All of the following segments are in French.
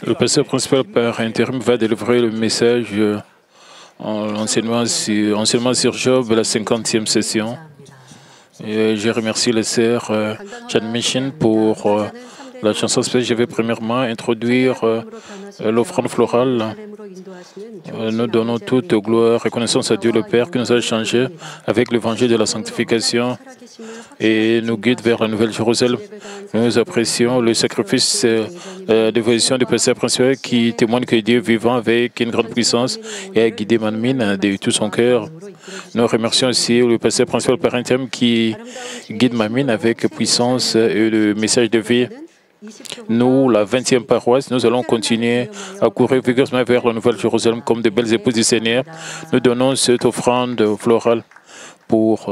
Le pasteur principal par intérim va délivrer le message en enseignement sur Job, la 50e session. Et je remercie le sœur Chan Mission pour la chanson spéciale. Je vais premièrement introduire l'offrande florale. Nous donnons toute gloire, reconnaissance à Dieu le Père qui nous a changés avec l'évangile de la sanctification et nous guide vers la Nouvelle Jérusalem. Nous apprécions le sacrifice de dévotion du pasteur principal qui témoigne que Dieu vivant avec une grande puissance et a guidé Manmin de tout son cœur. Nous remercions aussi le pasteur principal par intérim qui guide Manmin avec puissance et le message de vie. Nous, la 20e paroisse, nous allons continuer à courir vigoureusement vers la Nouvelle Jérusalem comme de belles épouses du Seigneur. Nous donnons cette offrande florale pour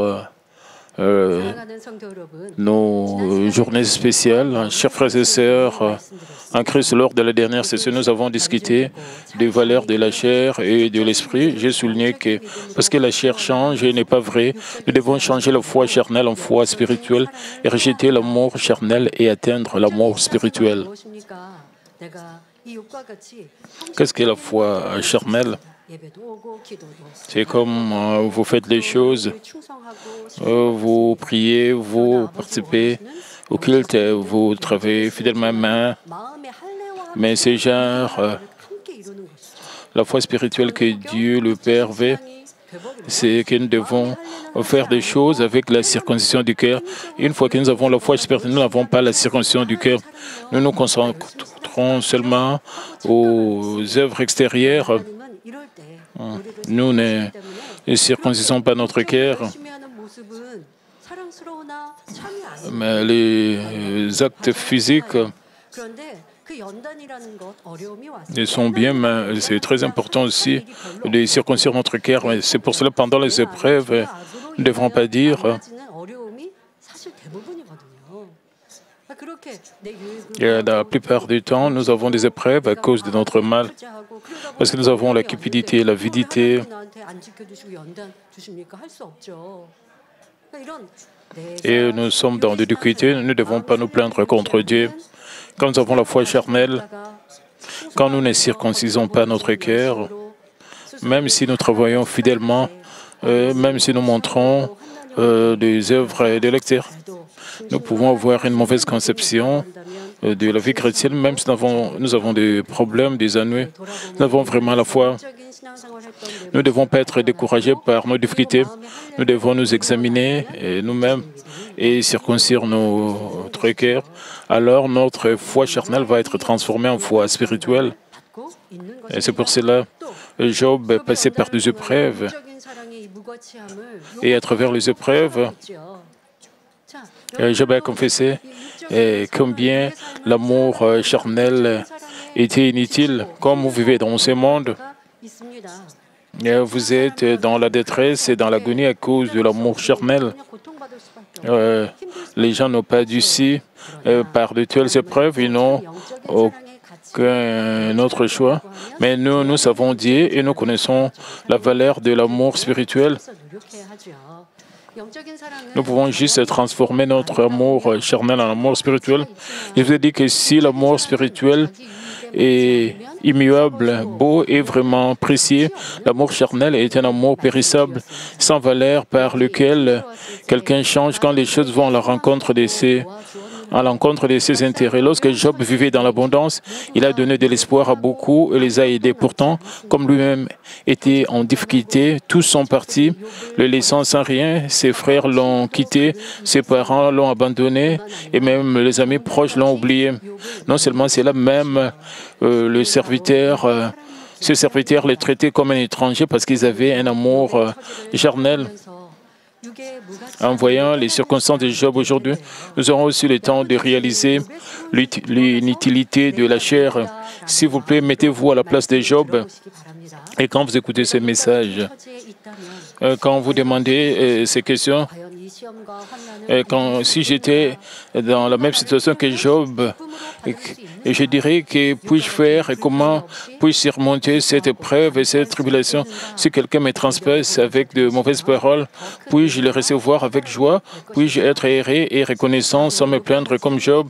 nos journées spéciales. Chers frères et sœurs, en Christ, lors de la dernière session, nous avons discuté des valeurs de la chair et de l'esprit. J'ai souligné que parce que la chair change et n'est pas vrai, nous devons changer la foi charnelle en foi spirituelle et rejeter l'amour charnel et atteindre l'amour spirituel. Qu'est-ce que la foi charnelle? C'est comme vous faites les choses, vous priez, vous participez au culte, vous travaillez fidèlement main. Mais c'est genre la foi spirituelle que Dieu le Père veut, c'est que nous devons faire des choses avec la circoncision du cœur. Une fois que nous avons la foi spirituelle, nous n'avons pas la circoncision du cœur. Nous nous concentrons seulement aux œuvres extérieures. Nous ne circoncisons pas notre cœur, mais les actes physiques ils sont bien, mais c'est très important aussi de circoncire notre cœur. C'est pour cela, pendant les épreuves, nous ne devrons pas dire et la plupart du temps, nous avons des épreuves à cause de notre mal, parce que nous avons la cupidité, l'avidité. Et nous sommes dans des difficultés, nous ne devons pas nous plaindre contre Dieu. Quand nous avons la foi charnelle, quand nous ne circoncisons pas notre cœur, même si nous travaillons fidèlement, même si nous montrons des œuvres et des lecteurs, nous pouvons avoir une mauvaise conception de la vie chrétienne, même si nous avons des problèmes, des ennuis. Nous avons vraiment la foi. Nous ne devons pas être découragés par nos difficultés. Nous devons nous examiner nous-mêmes et circoncire notre cœur. Alors notre foi charnelle va être transformée en foi spirituelle. Et c'est pour cela que Job passait par des épreuves. Et à travers les épreuves, Job a confessé combien l'amour charnel était inutile. Comme vous vivez dans ce monde, vous êtes dans la détresse et dans l'agonie à cause de l'amour charnel. Les gens n'ont pas dû par de telles épreuves, ils n'ont aucun autre choix. Mais nous savons Dieu et nous connaissons la valeur de l'amour spirituel. Nous pouvons juste transformer notre amour charnel en amour spirituel. Je vous ai dit que si l'amour spirituel est immuable, beau et vraiment précieux, l'amour charnel est un amour périssable, sans valeur, par lequel quelqu'un change quand les choses vont à la rencontre de ses intérêts. Lorsque Job vivait dans l'abondance, il a donné de l'espoir à beaucoup et les a aidés. Pourtant, comme lui-même était en difficulté, tous sont partis, le laissant sans rien. Ses frères l'ont quitté, ses parents l'ont abandonné et même les amis proches l'ont oublié. Non seulement cela, même ce serviteur les traitait comme un étranger parce qu'ils avaient un amour charnel. En voyant les circonstances de Job aujourd'hui, nous aurons aussi le temps de réaliser l'inutilité de la chair. S'il vous plaît, mettez-vous à la place de Job. Et quand vous écoutez ce message, quand vous demandez ces questions, si j'étais dans la même situation que Job, et je dirais que puis-je faire et comment puis-je surmonter cette épreuve et cette tribulation? Si quelqu'un me transpasse avec de mauvaises paroles, puis-je les recevoir avec joie? Puis-je être aéré et reconnaissant sans me plaindre comme Job?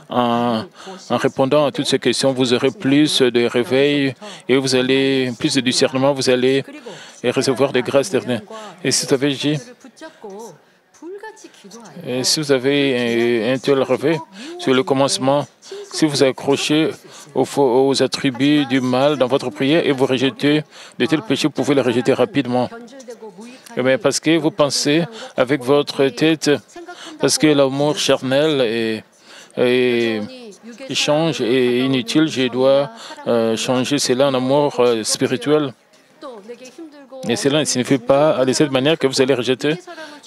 En répondant à toutes ces questions, vous aurez plus de réveil et vous allez plus de discernement, vous allez recevoir des grâces éternelles. Et si vous avez dit, et si vous avez un tel réveil sur le commencement, si vous accrochez aux attributs du mal dans votre prière et vous rejetez de tels péchés, vous pouvez les rejeter rapidement. Mais parce que vous pensez avec votre tête, parce que l'amour charnel change et inutile, je dois changer cela en amour spirituel. Et cela ne signifie pas de cette manière que vous allez rejeter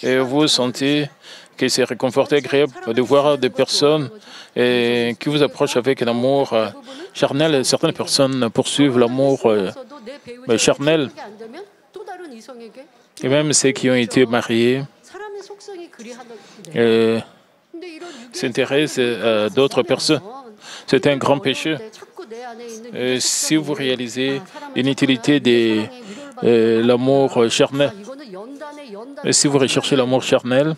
et vous sentez que c'est réconfortant, agréable de voir des personnes qui vous approchent avec un amour charnel. Certaines personnes poursuivent l'amour charnel. Et même ceux qui ont été mariés s'intéressent à d'autres personnes. C'est un grand péché. Si vous réalisez l'inutilité de l'amour charnel, si vous recherchez l'amour charnel,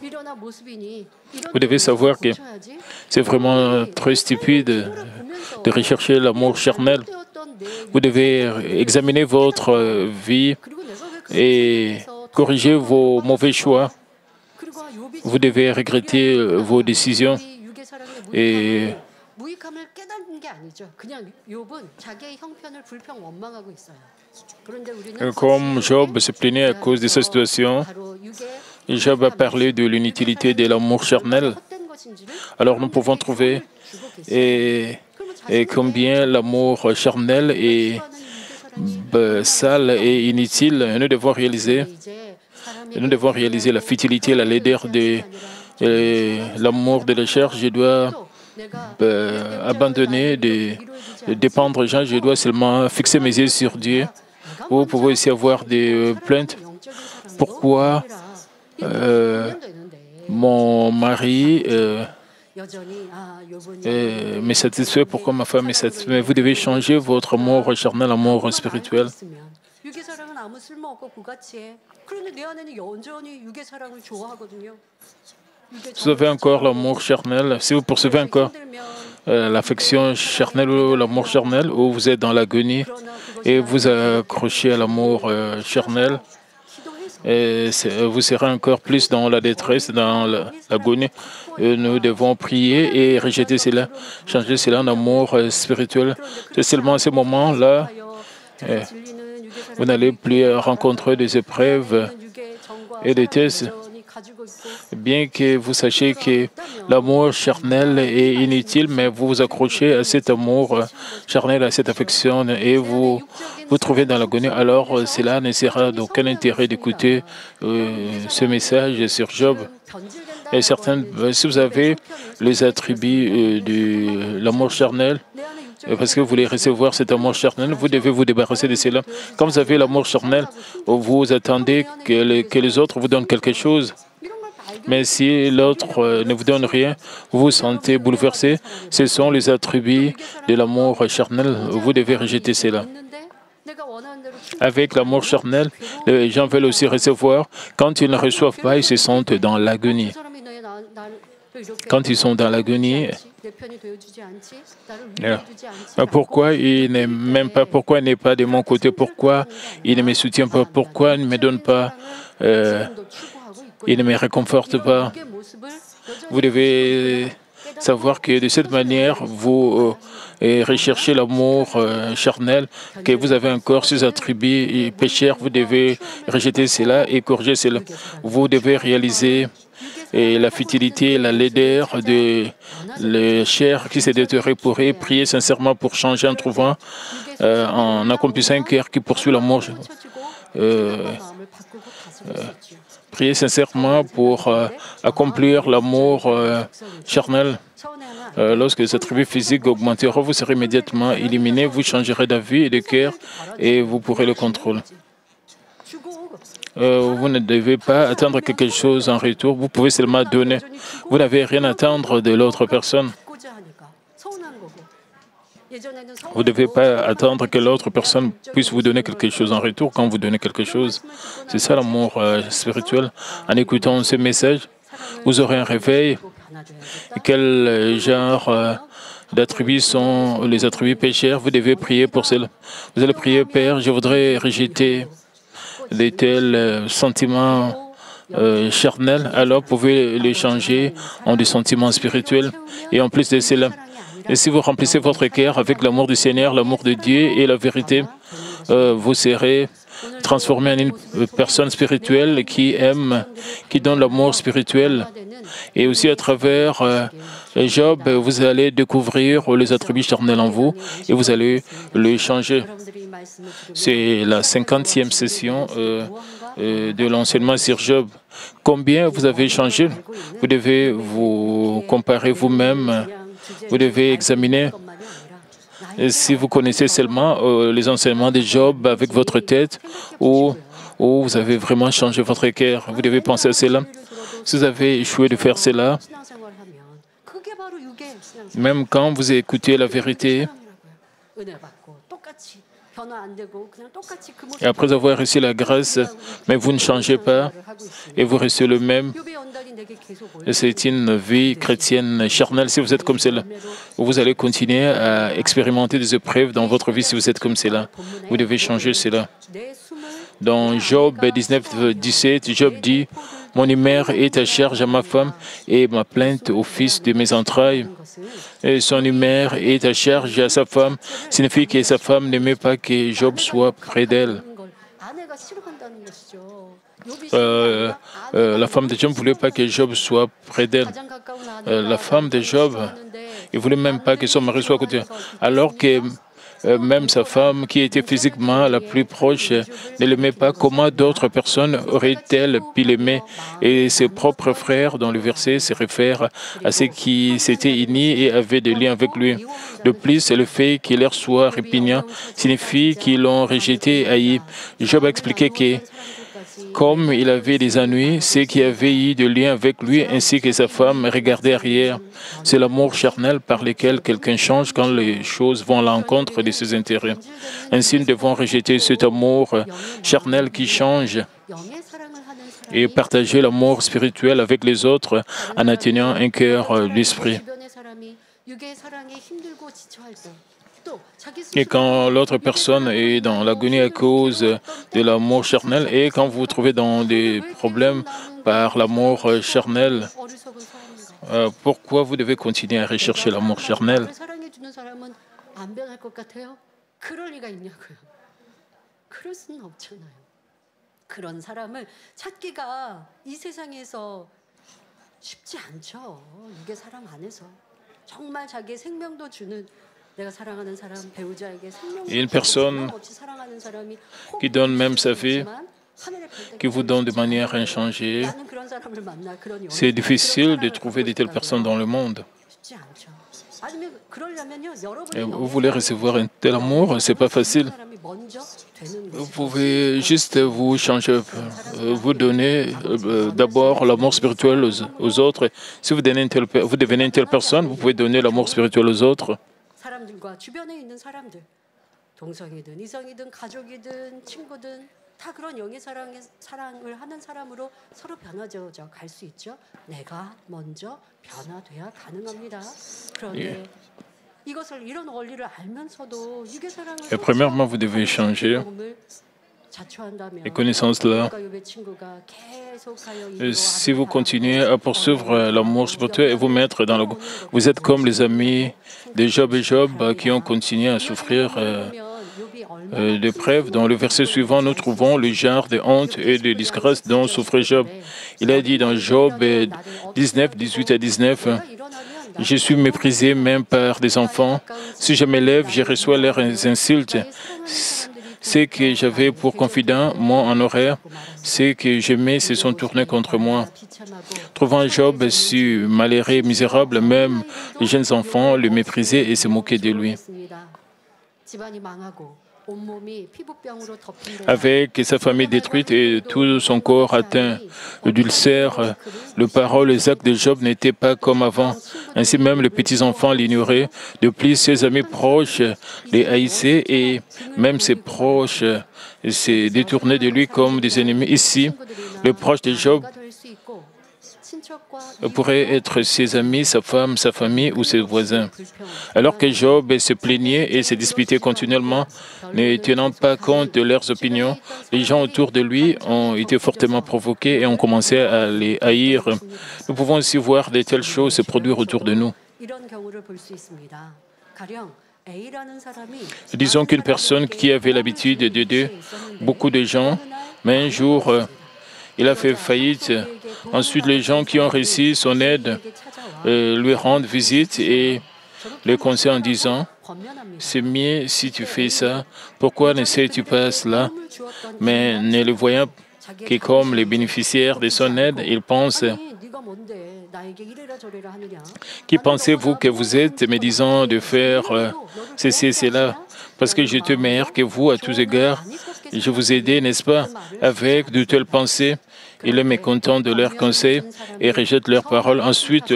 vous devez savoir que c'est vraiment très stupide de rechercher l'amour charnel. Vous devez examiner votre vie et corriger vos mauvais choix. Vous devez regretter vos décisions. Et comme Job se plaignait à cause de sa situation, Job a parlé de l'inutilité de l'amour charnel. Alors nous pouvons trouver et combien l'amour charnel est sale et inutile. Nous devons réaliser la futilité, la laideur de l'amour de la chair. Je dois abandonner de dépendre des gens. Je dois seulement fixer mes yeux sur Dieu. Vous pouvez aussi avoir des plaintes. Pourquoi mon mari me satisfait, pourquoi ma femme me satisfait? Mais vous devez changer votre amour charnel en amour spirituel. Si vous avez encore l'amour charnel, si vous poursuivez encore l'affection charnelle ou l'amour charnel, ou vous êtes dans l'agonie et vous accrochez à l'amour charnel, et vous serez encore plus dans la détresse, dans l'agonie. Nous devons prier et rejeter cela, changer cela en amour spirituel. C'est seulement à ce moment-là, vous n'allez plus rencontrer des épreuves et des tests. Bien que vous sachiez que l'amour charnel est inutile, mais vous vous accrochez à cet amour charnel, à cette affection, et vous vous trouvez dans l'agonie, alors cela ne sera d'aucun intérêt d'écouter ce message sur Job. Et si vous avez les attributs de l'amour charnel, parce que vous voulez recevoir cet amour charnel, vous devez vous débarrasser de cela. Quand vous avez l'amour charnel, vous attendez que les autres vous donnent quelque chose. Mais si l'autre ne vous donne rien, vous vous sentez bouleversé. Ce sont les attributs de l'amour charnel. Vous devez rejeter cela. Avec l'amour charnel, les gens veulent aussi recevoir. Quand ils ne reçoivent pas, ils se sentent dans l'agonie. Quand ils sont dans l'agonie, pourquoi il n'est même pas, pourquoi il n'est pas de mon côté, pourquoi il ne me soutient pas, pourquoi il ne me donne pas, il ne me réconforte pas. Vous devez savoir que de cette manière, vous recherchez l'amour charnel, que vous avez encore ces attributs pécheurs, vous devez rejeter cela et corriger cela. Vous devez réaliser la futilité, la laideur de la chair qui s'est détériorée, pour prier sincèrement pour changer en trouvant, en accomplissant un cœur qui poursuit l'amour. Priez sincèrement pour accomplir l'amour charnel. Lorsque cette attribut physique augmentera, vous serez immédiatement éliminé, vous changerez d'avis et de cœur et vous pourrez le contrôler. Vous ne devez pas attendre quelque chose en retour. Vous pouvez seulement donner. Vous n'avez rien à attendre de l'autre personne. Vous ne devez pas attendre que l'autre personne puisse vous donner quelque chose en retour quand vous donnez quelque chose. C'est ça l'amour spirituel. En écoutant ce message, vous aurez un réveil. Quel genre d'attributs sont les attributs pécheurs? Vous devez prier pour cela. Vous allez prier, Père, je voudrais rejeter de tels sentiments charnels. Alors, vous pouvez les changer en des sentiments spirituels. Et en plus de cela, et si vous remplissez votre cœur avec l'amour du Seigneur, l'amour de Dieu et la vérité, vous serez transformé en une personne spirituelle qui aime, qui donne l'amour spirituel. Et aussi à travers Job, vous allez découvrir les attributs charnels en vous et vous allez les changer. C'est la 50e session de l'enseignement sur Job. Combien vous avez changé? Vous devez vous comparer vous-même. Vous devez examiner si vous connaissez seulement les enseignements de Job avec votre tête ou vous avez vraiment changé votre cœur. Vous devez penser à cela. Si vous avez échoué de faire cela, même quand vous écoutez la vérité, et après avoir reçu la grâce, mais vous ne changez pas et vous restez le même. C'est une vie chrétienne charnelle si vous êtes comme cela. Vous allez continuer à expérimenter des épreuves dans votre vie si vous êtes comme cela. Vous devez changer cela. Dans Job 19, 17, Job dit « Mon humeur est à charge à ma femme et ma plainte au fils de mes entrailles. » Et son humeur est à charge à sa femme signifie que sa femme n'aimait pas que Job soit près d'elle. La femme de Job ne voulait pas que Job soit près d'elle. La femme de Job, il ne voulait même pas que son mari soit à côté. Alors que même sa femme, qui était physiquement la plus proche, ne l'aimait pas, comment d'autres personnes auraient-elles pu l'aimer? Et ses propres frères, dans le verset, se réfèrent à ceux qui s'étaient unis et avaient des liens avec lui. De plus, le fait qu'il leur soit répugnant signifie qu'ils l'ont rejeté et haï. Job a expliqué que comme il avait des ennuis, ceux qui avaient eu de liens avec lui ainsi que sa femme regardaient arrière. C'est l'amour charnel par lequel quelqu'un change quand les choses vont à l'encontre de ses intérêts. Ainsi, nous devons rejeter cet amour charnel qui change et partager l'amour spirituel avec les autres en atteignant un cœur d'esprit. Et quand l'autre personne est dans l'agonie à cause de l'amour charnel et quand vous vous trouvez dans des problèmes par l'amour charnel, pourquoi vous devez continuer à rechercher l'amour charnel? Une personne qui donne même sa vie, qui vous donne de manière inchangée, c'est difficile de trouver de telles personnes dans le monde. Et vous voulez recevoir un tel amour, ce n'est pas facile. Vous pouvez juste vous changer, vous donner d'abord l'amour spirituel aux autres. Si vous devenez une telle personne, vous pouvez donner l'amour spirituel aux autres. Et premièrement, vous devez changer les connaissances-là. Si vous continuez à poursuivre l'amour spirituel et vous mettre dans le... Vous êtes comme les amis de Job et Job qui ont continué à souffrir d'épreuves. Dans le verset suivant, nous trouvons le genre de honte et de disgrâce dont souffrait Job. Il a dit dans Job 19, 18 à 19, « Je suis méprisé même par des enfants. Si je m'élève, je reçois leurs insultes. Ceux que j'avais pour confident m'ont en horreur. Ceux que j'aimais se sont tournés contre moi. » Trouvant Job si malheureux et misérable, même les jeunes enfants le méprisaient et se moquaient de lui. avec sa famille détruite et tout son corps atteint d'ulcères. Les paroles, les actes de Job n'étaient pas comme avant. Ainsi même, les petits-enfants l'ignoraient. De plus, ses amis proches les haïssaient et même ses proches s'est détourné de lui comme des ennemis. Ici, les proches de Job pourraient être ses amis, sa femme, sa famille ou ses voisins. Alors que Job se plaignait et se disputait continuellement, ne tenant pas compte de leurs opinions, les gens autour de lui ont été fortement provoqués et ont commencé à les haïr. Nous pouvons aussi voir de telles choses se produire autour de nous. Disons qu'une personne qui avait l'habitude d'aider beaucoup de gens, mais un jour, il a fait faillite. Ensuite, les gens qui ont reçu son aide lui rendent visite et le conseillent en disant « C'est mieux si tu fais ça, pourquoi n'essayes-tu pas cela ?» Mais ne le voyant que comme les bénéficiaires de son aide, ils pensent « Qui pensez-vous que vous êtes, me disant de faire ceci et cela, parce que j'étais meilleur que vous à tous égards, je vous ai aidé, n'est-ce pas ?» Avec de telles pensées, il est mécontent de leurs conseils et rejette leurs paroles. Ensuite,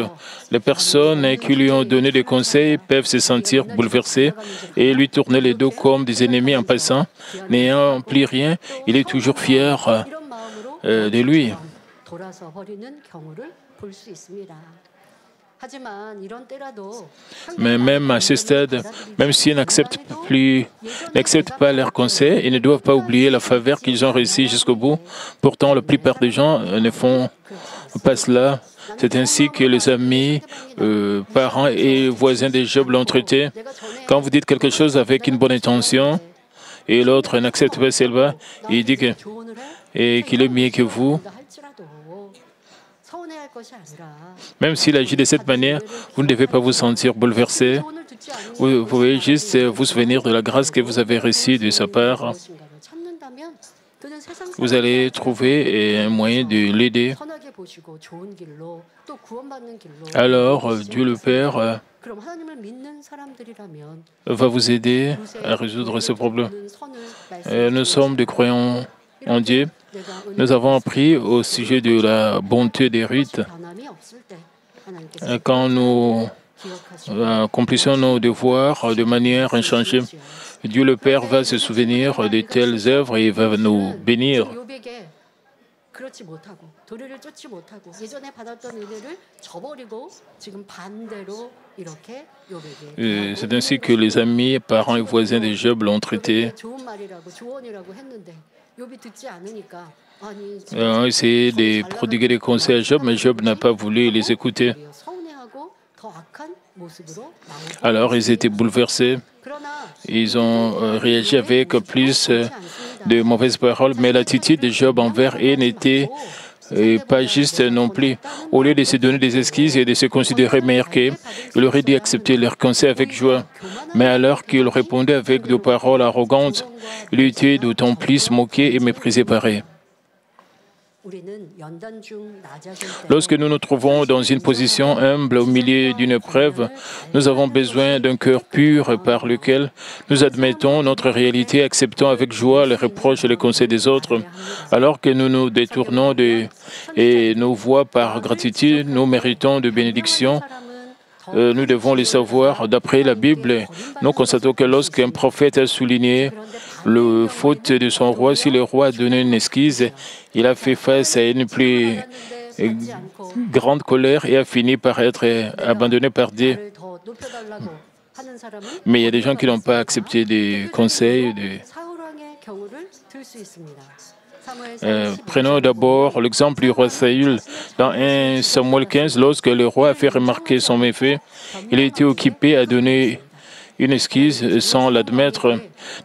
les personnes qui lui ont donné des conseils peuvent se sentir bouleversées et lui tourner les dos comme des ennemis en passant. N'ayant plus rien, il est toujours fier de lui. Mais même à ce stade, même s'ils n'acceptent pas leurs conseils, ils ne doivent pas oublier la faveur qu'ils ont reçue jusqu'au bout. Pourtant, la plupart des gens ne font pas cela. C'est ainsi que les amis, parents et voisins de Job l'ont traité. Quand vous dites quelque chose avec une bonne intention et l'autre n'accepte pas celle-là, il dit qu'il est mieux que vous. Même s'il agit de cette manière, vous ne devez pas vous sentir bouleversé. Vous pouvez juste vous souvenir de la grâce que vous avez reçue de sa part. Vous allez trouver un moyen de l'aider. Alors, Dieu le Père va vous aider à résoudre ce problème. Nous sommes des croyants en Dieu. Nous avons appris au sujet de la bonté des rites. Quand nous accomplissons nos devoirs de manière inchangée, Dieu le Père va se souvenir de telles œuvres et il va nous bénir. C'est ainsi que les amis, parents et voisins de Job l'ont traité. Ils ont essayé de prodiguer des conseils à Job, mais Job n'a pas voulu les écouter. Alors ils étaient bouleversés. Ils ont réagi avec plus de mauvaises paroles, mais l'attitude de Job envers eux n'était pas juste non plus. Au lieu de se donner des excuses et de se considérer meilleur qu'eux, il aurait dû accepter leurs conseils avec joie. Mais alors qu'il répondait avec des paroles arrogantes, il était d'autant plus moqué et méprisé par eux. Lorsque nous nous trouvons dans une position humble au milieu d'une épreuve, nous avons besoin d'un cœur pur par lequel nous admettons notre réalité, acceptons avec joie les reproches et les conseils des autres. Alors que nous nous détournons et nos voix par gratitude, nous méritons de bénédictions. Nous devons le savoir. D'après la Bible, nous constatons que lorsqu'un prophète a souligné la faute de son roi, si le roi a donné une excuse, il a fait face à une plus grande colère et a fini par être abandonné par Dieu. Mais il y a des gens qui n'ont pas accepté des conseils. Prenons d'abord l'exemple du roi Saül. Dans 1 Samuel 15, lorsque le roi a fait remarquer son méfait, il a été occupé à donner une excuse sans l'admettre.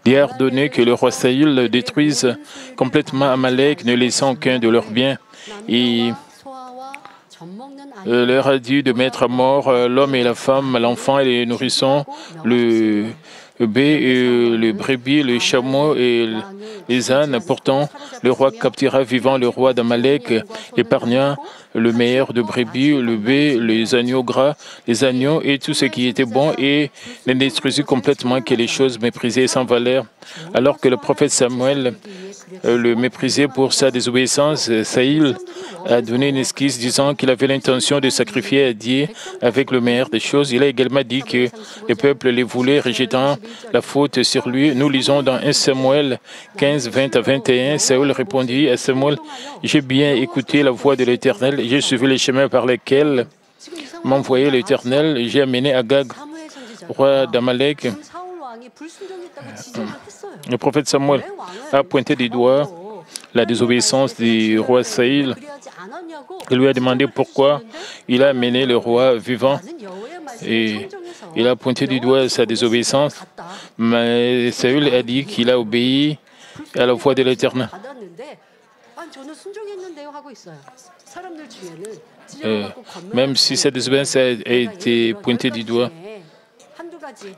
Dieu a ordonné que le roi Saül détruise complètement Amalek, ne laissant aucun de leurs biens. Il leur a dit de mettre à mort l'homme et la femme, l'enfant et les nourrissons, le brebis, le chameau et les ânes. Pourtant, le roi captura vivant le roi d'Amalek, épargna le meilleur de brebis, le bœuf, les agneaux gras, les agneaux et tout ce qui était bon et ne détruisit complètement que les choses méprisées sans valeur. Alors que le prophète Samuel le méprisait pour sa désobéissance, Saül a donné une esquisse disant qu'il avait l'intention de sacrifier à Dieu avec le meilleur des choses. Il a également dit que le peuple les voulait, rejetant la faute sur lui. Nous lisons dans 1 Samuel 15, 20 à 21, Saül répondit à Samuel, « J'ai bien écouté la voix de l'Éternel, j'ai suivi les chemins par lesquels m'envoyait l'Éternel, j'ai amené Agag, roi d'Amalek. » Le prophète Samuel a pointé du doigt la désobéissance du roi Saül. Il lui a demandé pourquoi il a amené le roi vivant et il a pointé du doigt sa désobéissance. Mais Saül a dit qu'il a obéi à la voix de l'Éternel. Même si cette désobéissance a été pointée du doigt,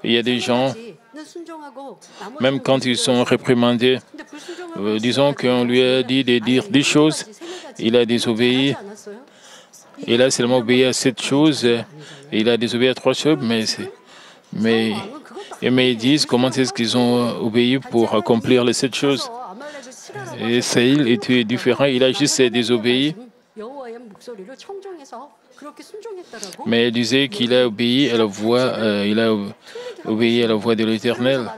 il y a des gens, même quand ils sont réprimandés, disons qu'on lui a dit de dire des choses, il a désobéi. Il a seulement obéi à cette chose, il a désobéi à 3 choses, mais ils disent comment est-ce qu'ils ont obéi pour accomplir les 7 choses. Et Saül était différent, il a juste désobéi. Mais il disait qu'il a obéi à la voix, obéi à la voix de l'Éternel.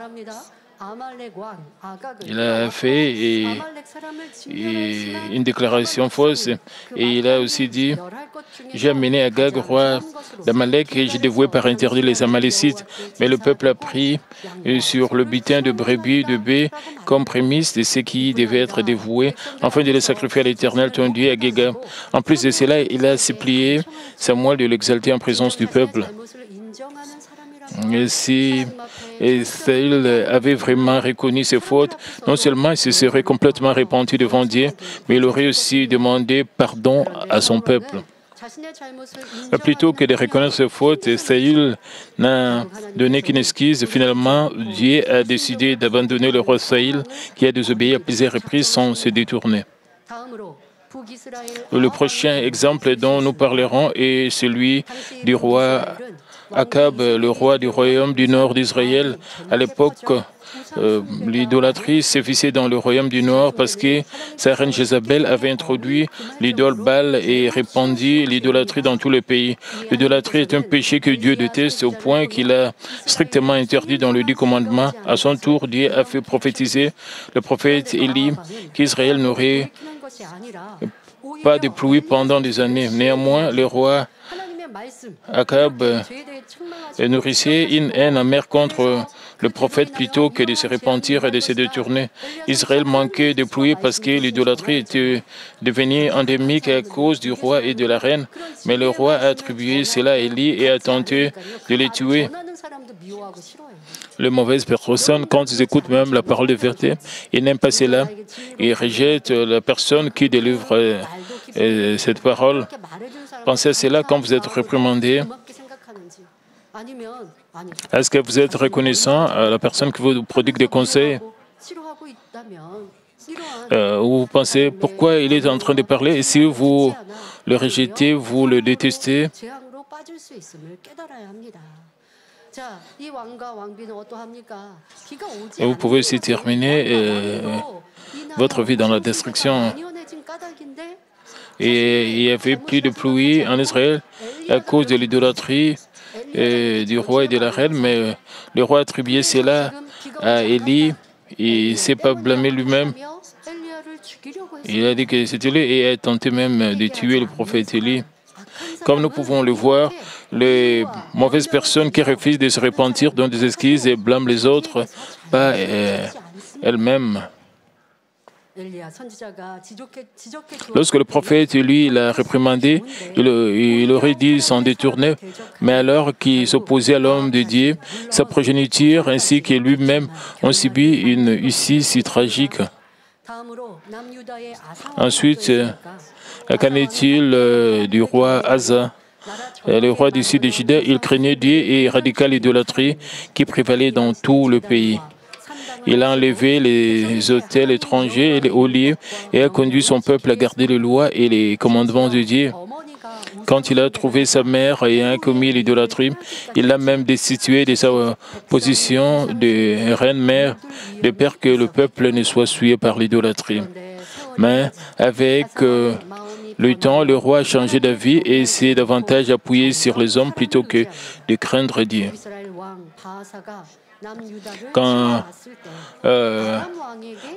Il a fait une déclaration fausse et il a aussi dit « J'ai amené Agag, roi d'Amalek, et j'ai dévoué par interdit les Amalécites. » Mais le peuple a pris sur le butin de brebis, de bœufs, comme prémisse de ce qui devait être dévoué, afin de les sacrifier à l'Éternel, ton Dieu, à Géga. En plus de cela, il a supplié Samuel de l'exalter en présence du peuple. Si Saül avait vraiment reconnu ses fautes, non seulement il se serait complètement repenti devant Dieu, mais il aurait aussi demandé pardon à son peuple. Plutôt que de reconnaître ses fautes, Saül n'a donné qu'une excuse. Finalement, Dieu a décidé d'abandonner le roi Saül, qui a désobéi à plusieurs reprises sans se détourner. Le prochain exemple dont nous parlerons est celui du roi Akab, le roi du royaume du nord d'Israël. À l'époque, l'idolâtrie sévissait dans le royaume du nord parce que sa reine Jézabel avait introduit l'idole Baal et répandu l'idolâtrie dans tout le pays. L'idolâtrie est un péché que Dieu déteste au point qu'il a strictement interdit dans le 10 commandements. À son tour, Dieu a fait prophétiser le prophète Élie qu'Israël n'aurait pas de pluie pendant des années. Néanmoins, le roi Akab nourrissait une haine amère contre le prophète plutôt que de se repentir et de se détourner. Israël manquait de pluie parce que l'idolâtrie était devenue endémique à cause du roi et de la reine. Mais le roi a attribué cela à Élie et a tenté de les tuer. Les mauvaises personnes, quand ils écoutent même la parole de vérité, ils n'aiment pas cela. Ils rejettent la personne qui délivre cette parole. Pensez à cela quand vous êtes réprimandé. Est-ce que vous êtes reconnaissant à la personne qui vous prodigue des conseils? Ou vous pensez pourquoi il est en train de parler et si vous le rejetez, vous le détestez? Et vous pouvez aussi terminer votre vie dans la destruction. Et il n'y avait plus de pluie en Israël à cause de l'idolâtrie du roi et de la reine, mais le roi attribuait cela à Élie et il ne s'est pas blâmé lui-même. Il a dit que c'était lui et a tenté même de tuer le prophète Élie. Comme nous pouvons le voir, les mauvaises personnes qui refusent de se repentir donnent des excuses et blâment les autres, pas elles-mêmes. Lorsque le prophète, lui, l'a réprimandé, il aurait dit s'en détourner, mais alors qu'il s'opposait à l'homme de Dieu, sa progéniture ainsi que lui-même ont subi une issue si tragique. Ensuite, qu'en est-il du roi Asa? le roi du sud de Juda, il craignait Dieu et éradiqua l'idolâtrie qui prévalait dans tout le pays. Il a enlevé les autels étrangers et les hauts lieux et a conduit son peuple à garder les lois et les commandements de Dieu. Quand il a trouvé sa mère ayant commis l'idolâtrie, il l'a même destituée de sa position de reine-mère, de peur que le peuple ne soit souillé par l'idolâtrie. Mais avec le temps, le roi a changé d'avis et s'est davantage appuyé sur les hommes plutôt que de craindre Dieu. Quand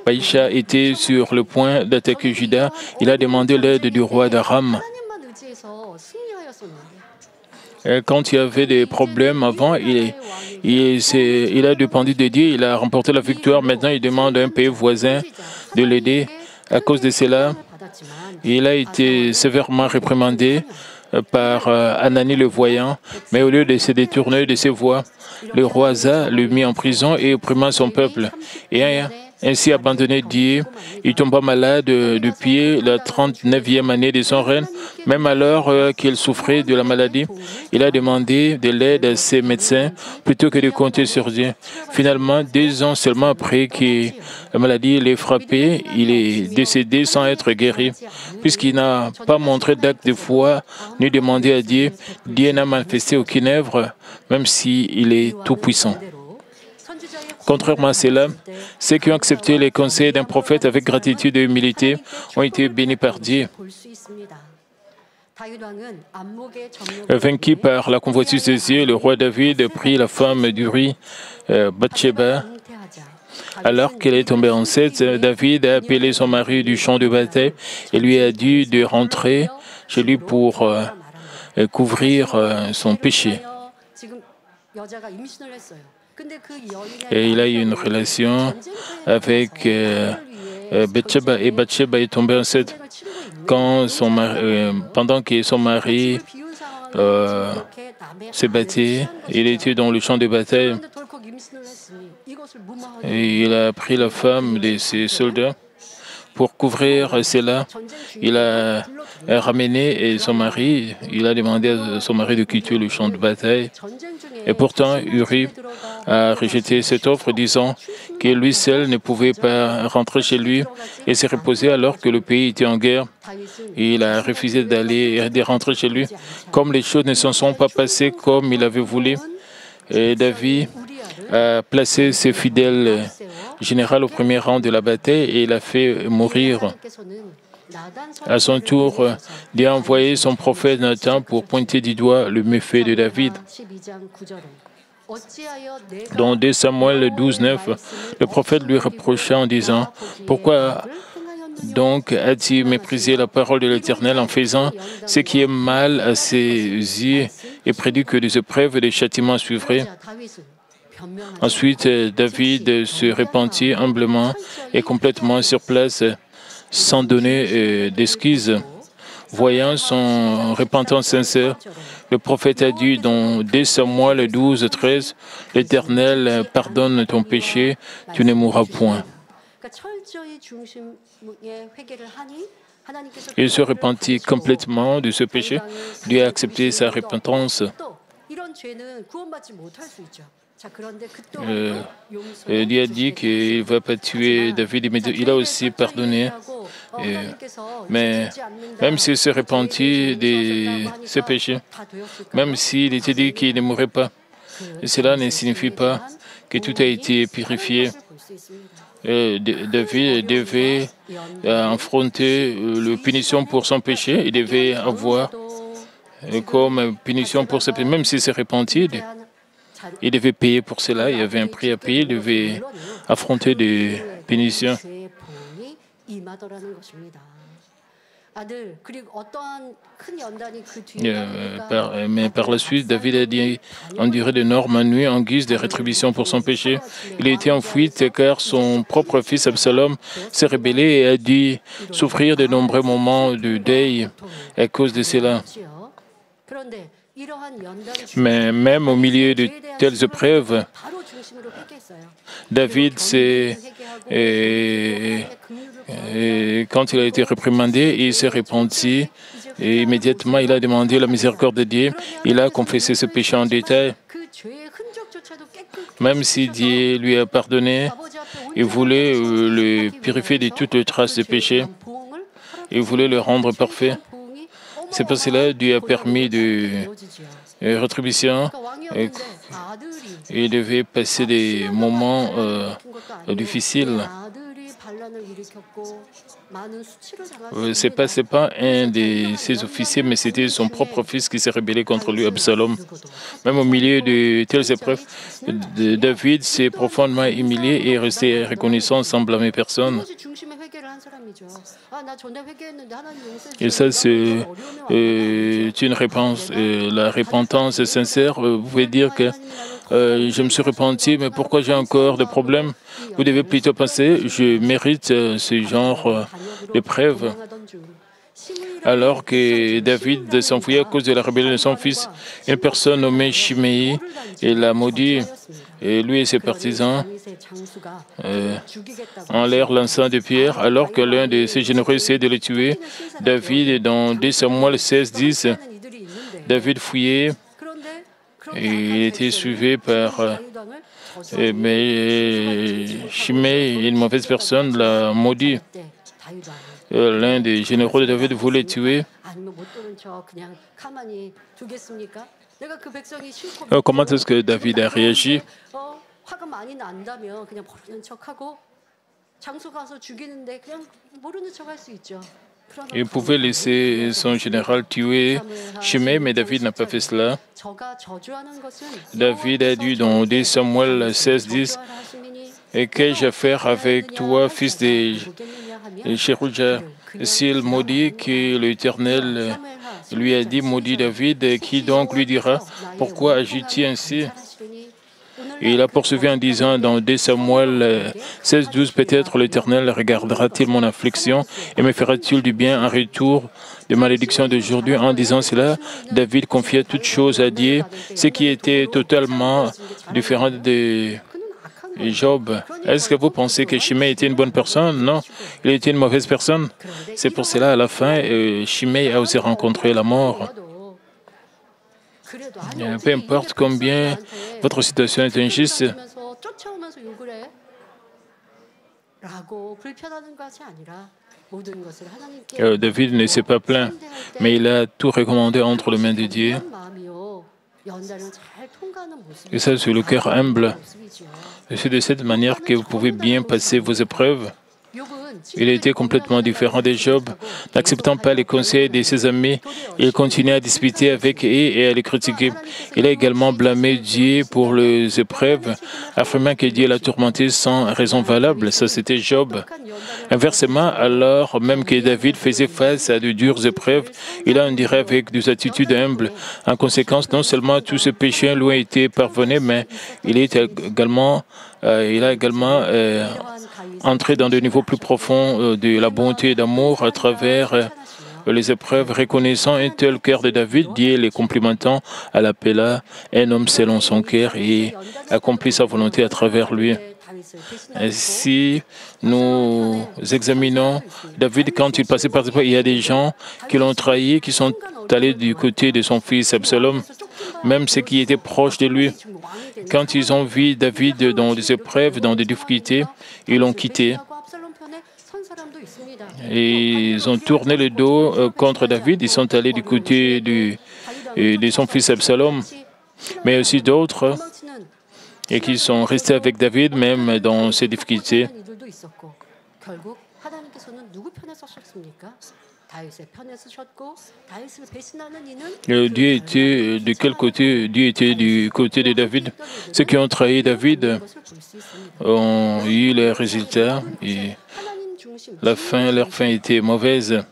Baïcha était sur le point d'attaquer Juda, il a demandé l'aide du roi d'Aram. Quand il y avait des problèmes avant, il a dépendu de Dieu, il a remporté la victoire. Maintenant, il demande à un pays voisin de l'aider. À cause de cela, il a été sévèrement réprimandé par Anani le voyant, mais au lieu de se détourner de ses voies, le roi Asa le mit en prison et opprima son peuple. Et ainsi abandonné Dieu, il tomba malade depuis la 39e année de son règne. Même alors qu'il souffrait de la maladie, il a demandé de l'aide à ses médecins plutôt que de compter sur Dieu. Finalement, 2 ans seulement après que la maladie l'ait frappé, il est décédé sans être guéri. Puisqu'il n'a pas montré d'acte de foi ni demandé à Dieu, Dieu n'a manifesté aucune œuvre, même s'il est tout-puissant. Contrairement à cela, ceux qui ont accepté les conseils d'un prophète avec gratitude et humilité ont été bénis par Dieu. Vaincu par la convoitise des yeux, le roi David prit la femme d'Uri, Bathsheba. Alors qu'elle est tombée enceinte, David a appelé son mari du champ de bataille et lui a dit de rentrer chez lui pour couvrir son péché. Et il a eu une relation avec Bathsheba et Bathsheba est tombée enceinte pendant que son mari se battait. Il était dans le champ de bataille et il a pris la femme de ses soldats. Pour couvrir cela, il a ramené son mari, il a demandé à son mari de quitter le champ de bataille. Et pourtant, Uri a rejeté cette offre, disant que lui seul ne pouvait pas rentrer chez lui et se reposer alors que le pays était en guerre. Et il a refusé de rentrer chez lui. Comme les choses ne se sont pas passées comme il avait voulu, et David a placé ses fidèles généraux au premier rang de la bataille et il a fait mourir. À son tour, Dieu a envoyé son prophète Nathan pour pointer du doigt le méfait de David. Dans 2 Samuel 12, 9, le prophète lui reprocha en disant « Pourquoi donc as-tu méprisé la parole de l'Éternel en faisant ce qui est mal à ses yeux et prédit que des épreuves et des châtiments suivraient ?» Ensuite, David se repentit humblement et complètement sur place, sans donner d'excuses. Voyant son repentance sincère, le prophète a dit dans 2 Samuel 12, 13, « L'Éternel pardonne ton péché, tu ne mourras point. » Il se repentit complètement de ce péché. Dieu a accepté sa repentance. Dieu a dit qu'il ne va pas tuer David, mais il a aussi pardonné. Mais même s'il se repentit de ses péchés, même s'il était dit qu'il ne mourrait pas, cela ne signifie pas que tout a été purifié. David devait affronter la punition pour son péché. Il devait avoir comme punition pour ses péchés, même s'il s'est repenti. Il devait payer pour cela, il y avait un prix à payer, il devait affronter des punitions. Mais par la suite, David a dit endurer d'énormes nuits en guise de rétribution pour son péché. Il a été en fuite car son propre fils Absalom s'est rebellé et a dû souffrir de nombreux moments de deuil à cause de cela. Mais même au milieu de telles épreuves, David quand il a été réprimandé, il s'est repenti Et immédiatement, il a demandé la miséricorde de Dieu. Il a confessé ce péché en détail. Même si Dieu lui a pardonné, il voulait le purifier de toutes les traces de péché. Il voulait le rendre parfait. C'est pour cela que Dieu a permis de rétribution. Il devait passer des moments difficiles. C'est pas un de ses officiers, mais c'était son propre fils qui s'est rebellé contre lui, Absalom. Même au milieu de telles épreuves, David s'est profondément humilié et est resté reconnaissant sans blâmer personne. Et ça, c'est une réponse. La repentance est sincère. Vous pouvez dire que je me suis repenti, mais pourquoi j'ai encore des problèmes? Vous devez plutôt penser, je mérite ce genre d'épreuve. Alors que David s'enfuit à cause de la rébellion de son fils, une personne nommée Shimei, l'a maudit, et lui et ses partisans en l'air lançant des pierres, alors que l'un de ses généraux essayait de le tuer. David, dans 2 Samuel 16:10, David fouillait et il était suivi par... mais Shimei, une mauvaise personne, l'a maudit. L'un des généraux de David voulait tuer. Comment est-ce que David a réagi? Il pouvait laisser son général tuer Shimei, mais David n'a pas fait cela. David a dit dans 2 Samuel 16:10, « Et qu'ai-je à faire avec toi, fils de Chérujah? S'il maudit que l'Éternel lui a dit, maudit David, qui donc lui dira, pourquoi agis-tu ainsi? » Et il a poursuivi en disant dans 2 Samuel 16:12, peut-être l'Éternel regardera-t-il mon affliction et me fera-t-il du bien en retour de malédiction d'aujourd'hui? En disant cela, David confiait toutes choses à Dieu, ce qui était totalement différent de Job. Est-ce que vous pensez que Shimei était une bonne personne? Non, il était une mauvaise personne. C'est pour cela, à la fin, Shimei a osé rencontrer la mort. Peu importe combien votre situation est injuste, David ne s'est pas plaint, mais il a tout recommandé entre les mains de Dieu. Et ça, c'est le cœur humble. Et c'est de cette manière que vous pouvez bien passer vos épreuves. Il était complètement différent de Job. N'acceptant pas les conseils de ses amis, il continuait à discuter avec eux et à les critiquer. Il a également blâmé Dieu pour les épreuves, affirmant que Dieu l'a tourmenté sans raison valable. Ça, c'était Job. Inversement, alors même que David faisait face à de dures épreuves, il a enduré avec des attitudes humbles. En conséquence, non seulement tous ses péchés lui ont été pardonnés, mais il a également entrer dans des niveaux plus profonds de la bonté et d'amour à travers les épreuves, reconnaissant un tel cœur de David, Dieu les complimentant à l'appela un homme selon son cœur et accomplit sa volonté à travers lui. Si nous examinons David, quand il passait par il y a des gens qui l'ont trahi, qui sont allés du côté de son fils Absalom, même ceux qui étaient proches de lui. Quand ils ont vu David dans des épreuves, dans des difficultés, ils l'ont quitté. Et ils ont tourné le dos contre David. Ils sont allés du côté de son fils Absalom. Mais aussi d'autres et qui sont restés avec David, même dans ses difficultés. Dieu était de quel côté? Dieu était du côté de David. Ceux qui ont trahi David ont eu les résultats et leur fin était mauvaise.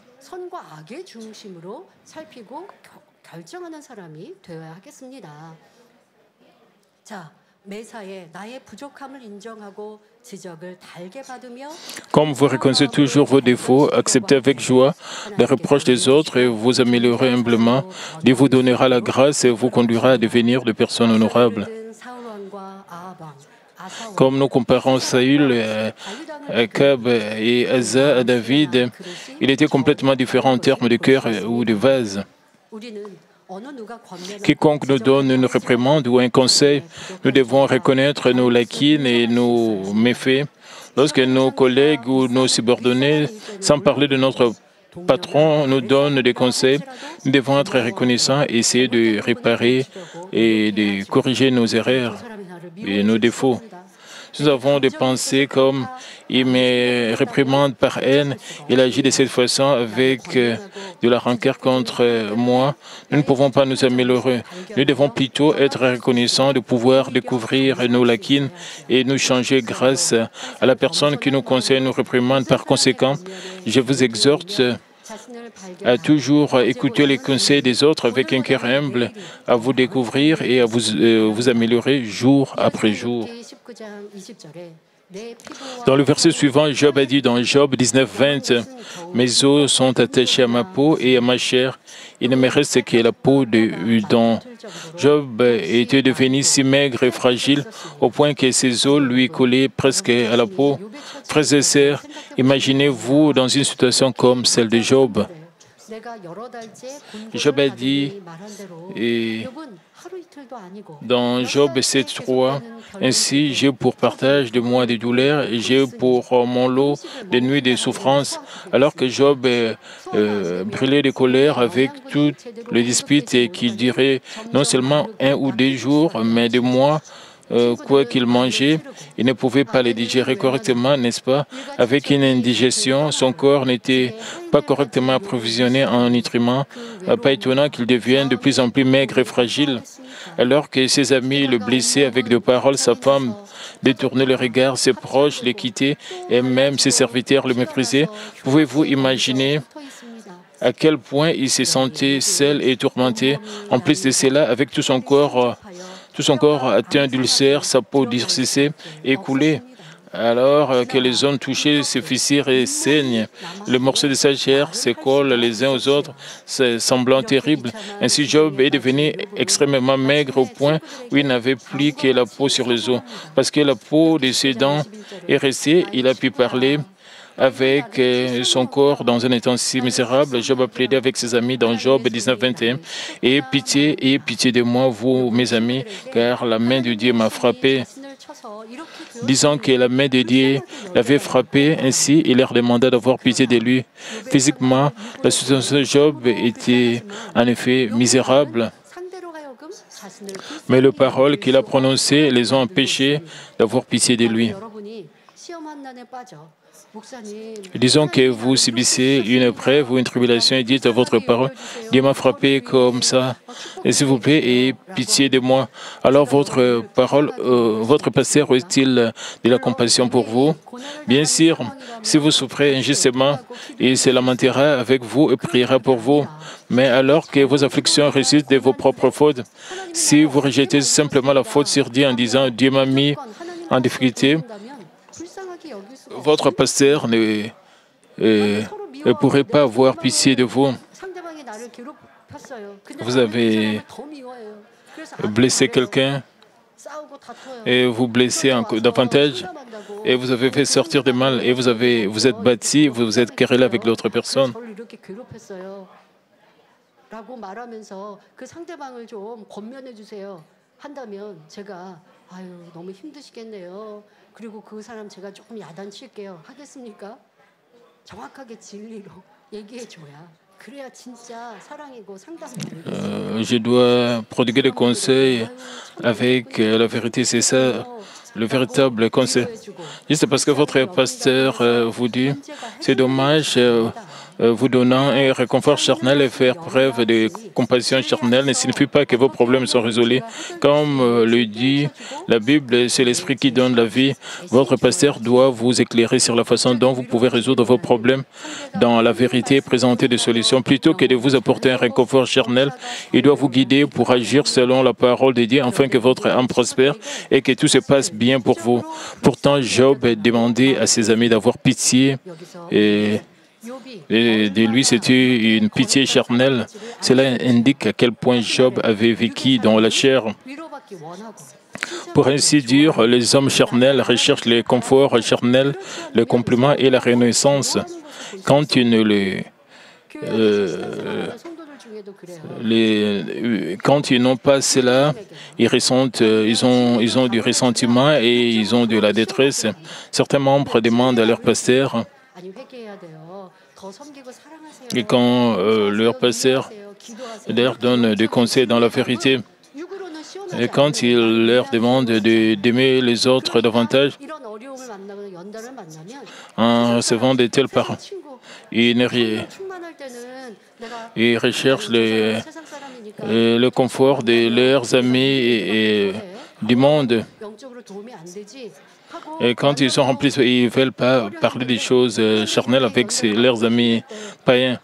Comme vous reconnaissez toujours vos défauts, acceptez avec joie les reproches des autres et vous améliorez humblement. Dieu vous donnera la grâce et vous conduira à devenir des personnes honorables. Comme nous comparons Saül, Akab et Asa à David, il était complètement différent en termes de cœur ou de vase. Quiconque nous donne une réprimande ou un conseil, nous devons reconnaître nos lacunes et nos méfaits. Lorsque nos collègues ou nos subordonnés, sans parler de notre patron, nous donnent des conseils, nous devons être reconnaissants et essayer de réparer et de corriger nos erreurs et nos défauts. Nous avons des pensées comme « il me réprimande par haine, il agit de cette façon avec de la rancœur contre moi ». Nous ne pouvons pas nous améliorer. Nous devons plutôt être reconnaissants de pouvoir découvrir nos lacunes et nous changer grâce à la personne qui nous conseille, nous réprimande. Par conséquent, je vous exhorte à toujours écouter les conseils des autres avec un cœur humble, à vous découvrir et à vous améliorer jour après jour. Dans le verset suivant, Job a dit dans Job 19:20, « Mes os sont attachés à ma peau et à ma chair, il ne me reste que la peau de dents. » Job était devenu si maigre et fragile au point que ses os lui collaient presque à la peau. Frères et sœurs, imaginez-vous dans une situation comme celle de Job. Job a dit, et dans Job 7:3, « Ainsi j'ai pour partage de moi des douleurs et j'ai pour mon lot des nuits de souffrance. » Alors que Job brûlait de colère avec toutes les disputes et qu'il dirait non seulement 1 ou 2 jours, mais des mois, quoi qu'il mangeait, il ne pouvait pas les digérer correctement, n'est-ce pas? Avec une indigestion, son corps n'était pas correctement approvisionné en nutriments. Pas étonnant qu'il devienne de plus en plus maigre et fragile. Alors que ses amis le blessaient avec de paroles, sa femme détournait le regard, ses proches le quittaient et même ses serviteurs le méprisaient. Pouvez-vous imaginer à quel point il se sentait seul et tourmenté? En plus de cela, avec tout son corps atteint d'ulcères, sa peau durcissée et coulée. Alors que les zones touchées se fissurent et saignent, les morceaux de sa chair se collent les uns aux autres, semblant terribles. Ainsi, Job est devenu extrêmement maigre au point où il n'avait plus que la peau sur les os. Parce que la peau de ses dents est restée, il a pu parler avec son corps dans un état si misérable. Job a plaidé avec ses amis dans Job 19:21. « Ayez pitié de moi, vous, mes amis, car la main de Dieu m'a frappé. » Disant que la main de Dieu l'avait frappé, ainsi il leur demanda d'avoir pitié de lui. Physiquement, la situation de Job était en effet misérable, mais les paroles qu'il a prononcées les ont empêchés d'avoir pitié de lui. Disons que vous subissez une épreuve ou une tribulation et dites à votre parole, « Dieu m'a frappé comme ça, et s'il vous plaît, ayez pitié de moi. » Alors votre pasteur est-il de la compassion pour vous? Bien sûr, si vous souffrez injustement, il se lamentera avec vous et priera pour vous. Mais alors que vos afflictions résultent de vos propres fautes, si vous rejetez simplement la faute sur Dieu en disant, « Dieu m'a mis en difficulté », votre pasteur ne pourrait pas avoir pitié de vous. Vous avez blessé quelqu'un et vous blessez davantage et vous avez fait sortir de mal et vous êtes battu, vous êtes querellé avec l'autre personne. 그리고 그 사람 제가 조금 야단칠게요. 하겠습니까? 정확하게 진리로 얘기해줘야 그래야 진짜 사랑이고 상담이 Je dois prodiguer des conseils avec la vérité, c'est ça le véritable conseil. Juste parce que votre pasteur vous dit, c'est dommage, vous donnant un réconfort charnel et faire preuve de compassion charnelle ne signifie pas que vos problèmes sont résolus. Comme le dit la Bible, c'est l'Esprit qui donne la vie. Votre pasteur doit vous éclairer sur la façon dont vous pouvez résoudre vos problèmes dans la vérité, présenter des solutions. Plutôt que de vous apporter un réconfort charnel, il doit vous guider pour agir selon la parole de Dieu, afin que votre âme prospère et que tout se passe bien pour vous. Pourtant, Job demandait à ses amis d'avoir pitié et de lui, c'était une pitié charnelle. Cela indique à quel point Job avait vécu dans la chair. Pour ainsi dire, les hommes charnels recherchent les conforts charnels, les compliments et la renaissance. Quand ils ne quand ils n'ont pas cela, ils ont du ressentiment et ils ont de la détresse. Certains membres demandent à leur pasteur, et quand leur pasteur leur donne des conseils dans la vérité, et quand il leur demande d'aimer les autres davantage, en recevant de telles paroles, ils recherchent le confort de leurs amis et du monde. Et quand ils sont remplis, ils ne veulent pas parler des choses charnelles avec leurs amis païens.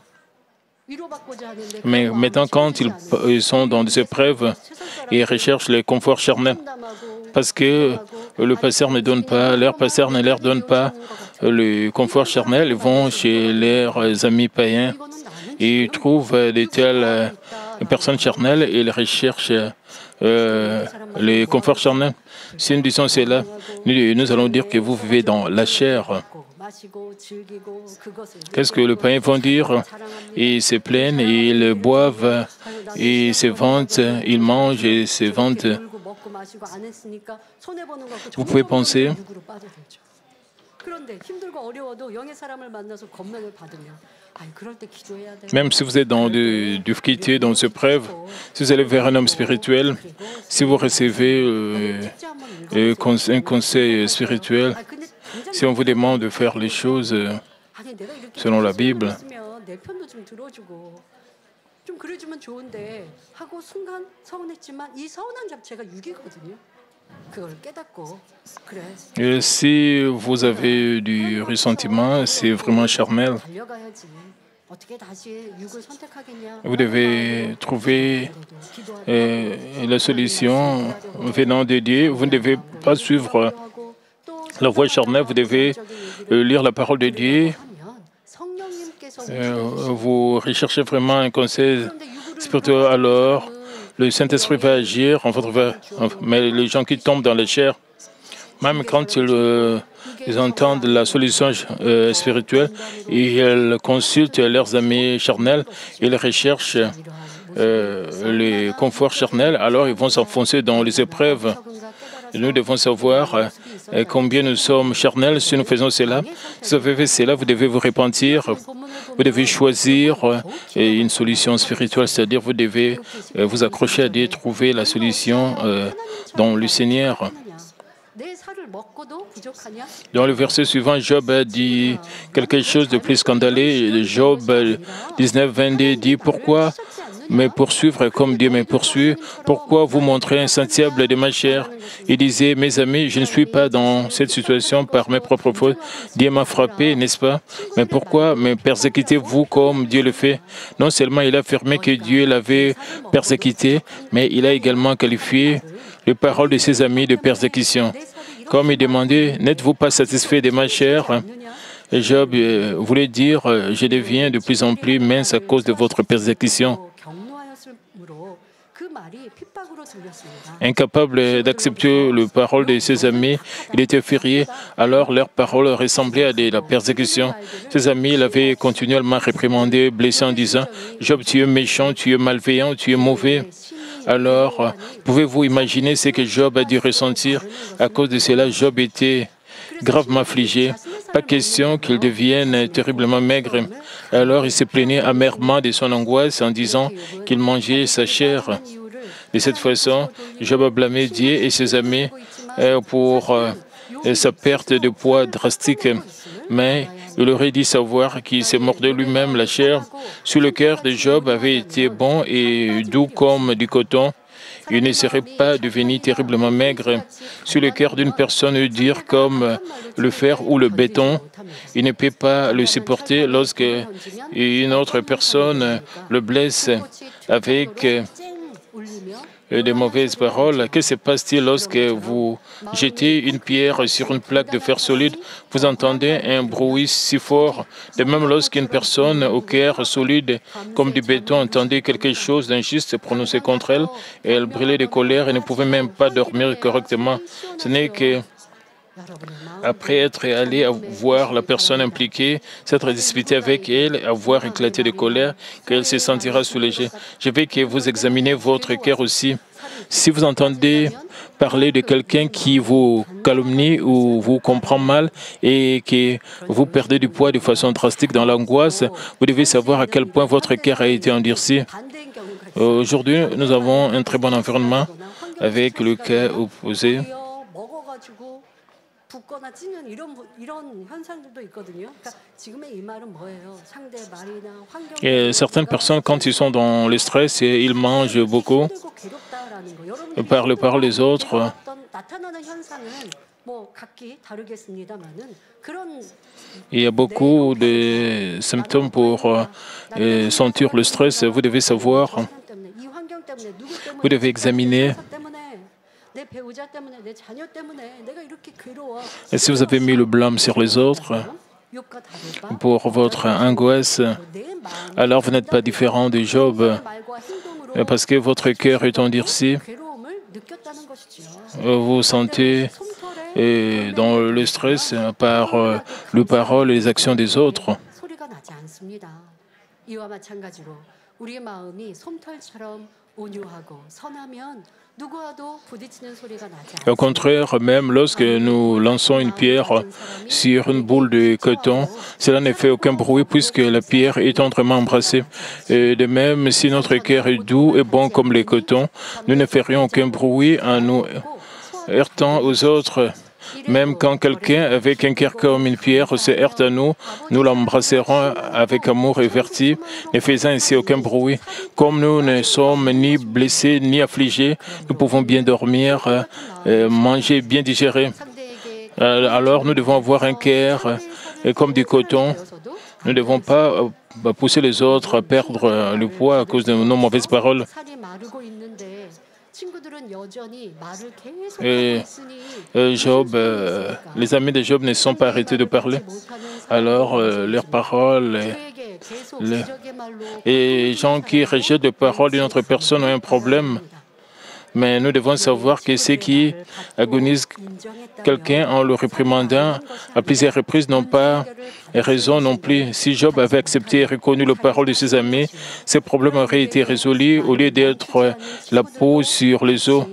Mais maintenant, quand ils sont dans des épreuves, ils recherchent le confort charnel. Parce que le pasteur ne donne pas, leur pasteur ne leur donne pas le confort charnel. Ils vont chez leurs amis païens et ils trouvent de telles personnes charnelles et ils recherchent le confort charnel. Si nous disons cela, nous allons dire que vous vivez dans la chair. Qu'est-ce que les païens vont dire? Ils se plaignent, ils boivent, ils se vantent, ils mangent et se vantent. Vous pouvez penser, même si vous êtes dans des difficultés, dans des épreuves, si vous allez vers un homme spirituel, si vous recevez un conseil spirituel, si on vous demande de faire les choses selon la Bible, et si vous avez du ressentiment, c'est vraiment charnel. Vous devez trouver la solution venant de Dieu. Vous ne devez pas suivre la voie charnelle, vous devez lire la parole de Dieu. Vous recherchez vraiment un conseil spirituel, alors le Saint-Esprit va agir en votre vie. Mais les gens qui tombent dans la chair, même quand ils entendent la solution spirituelle, ils consultent leurs amis charnels, ils recherchent le confort charnel, alors ils vont s'enfoncer dans les épreuves. Nous devons savoir combien nous sommes charnels si nous faisons cela. Si vous avez fait cela, vous devez vous repentir. Vous devez choisir une solution spirituelle, c'est-à-dire vous devez vous accrocher à Dieu et trouver la solution dans le Seigneur. Dans le verset suivant, Job a dit quelque chose de plus scandaleux. Job 19, 22 dit « Pourquoi me poursuivre comme Dieu me poursuit? Pourquoi vous montrer insatiable de ma chair ?» Il disait « Mes amis, je ne suis pas dans cette situation par mes propres fautes. Dieu m'a frappé, n'est-ce pas? Mais pourquoi me persécutez-vous comme Dieu le fait ?» Non seulement il a affirmé que Dieu l'avait persécuté, mais il a également qualifié les paroles de ses amis de persécution. Comme il demandait « N'êtes-vous pas satisfait de ma chair ?» Job voulait dire « Je deviens de plus en plus mince à cause de votre persécution. » Incapable d'accepter les paroles de ses amis, il était furieux, alors leurs paroles ressemblaient à de la persécution. Ses amis l'avaient continuellement réprimandé, blessé en disant « Job, tu es méchant, tu es malveillant, tu es mauvais. » Alors, pouvez-vous imaginer ce que Job a dû ressentir? À cause de cela, Job était gravement affligé. Pas question qu'il devienne terriblement maigre. Alors, il se plaignait amèrement de son angoisse en disant qu'il mangeait sa chair. De cette façon, Job a blâmé Dieu et ses amis pour sa perte de poids drastique. Mais il aurait dû savoir qu'il s'est mordé lui-même la chair. Si le cœur de Job avait été bon et doux comme du coton, il ne serait pas devenu terriblement maigre. Si le cœur d'une personne est dur comme le fer ou le béton, il ne peut pas le supporter lorsque une autre personne le blesse avec de mauvaises paroles. Que se passe-t-il lorsque vous jetez une pierre sur une plaque de fer solide? Vous entendez un bruit si fort. De même, lorsqu'une personne au cœur solide, comme du béton, entendait quelque chose d'injuste prononcé contre elle, et elle brûlait de colère et ne pouvait même pas dormir correctement. Ce n'est que après être allé voir la personne impliquée, s'être disputé avec elle, avoir éclaté de colère, qu'elle se sentira soulagée. Je veux que vous examinez votre cœur aussi. Si vous entendez parler de quelqu'un qui vous calomnie ou vous comprend mal et que vous perdez du poids de façon drastique dans l'angoisse, vous devez savoir à quel point votre cœur a été endurci. Aujourd'hui, nous avons un très bon environnement avec le cas opposé. Et certaines personnes, quand ils sont dans le stress, ils mangent beaucoup, parlent les paroles des autres. Il y a beaucoup de symptômes pour sentir le stress. Vous devez savoir, vous devez examiner. Et si vous avez mis le blâme sur les autres pour votre angoisse, alors vous n'êtes pas différent de Job, parce que votre cœur est endurci. Vous sentez dans le stress par les paroles et les actions des autres. Au contraire, même lorsque nous lançons une pierre sur une boule de coton, cela ne fait aucun bruit puisque la pierre est tendrement embrassée. Et de même, si notre cœur est doux et bon comme le coton, nous ne ferions aucun bruit en nous heurtant aux autres. Même quand quelqu'un avec un cœur comme une pierre se heurte à nous, nous l'embrasserons avec amour et vertu, ne faisant ainsi aucun bruit. Comme nous ne sommes ni blessés ni affligés, nous pouvons bien dormir, manger, bien digérer. Alors nous devons avoir un cœur comme du coton. Nous ne devons pas pousser les autres à perdre le poids à cause de nos mauvaises paroles. Et Job, les amis de Job ne sont pas arrêtés de parler. Alors, leurs paroles et les gens qui rejettent les paroles d'une autre personne ont un problème. Mais nous devons savoir que ceux qui agonisent quelqu'un en le réprimandant à plusieurs reprises n'ont pas raison non plus. Si Job avait accepté et reconnu les paroles de ses amis, ses problèmes auraient été résolus au lieu d'être la peau sur les os.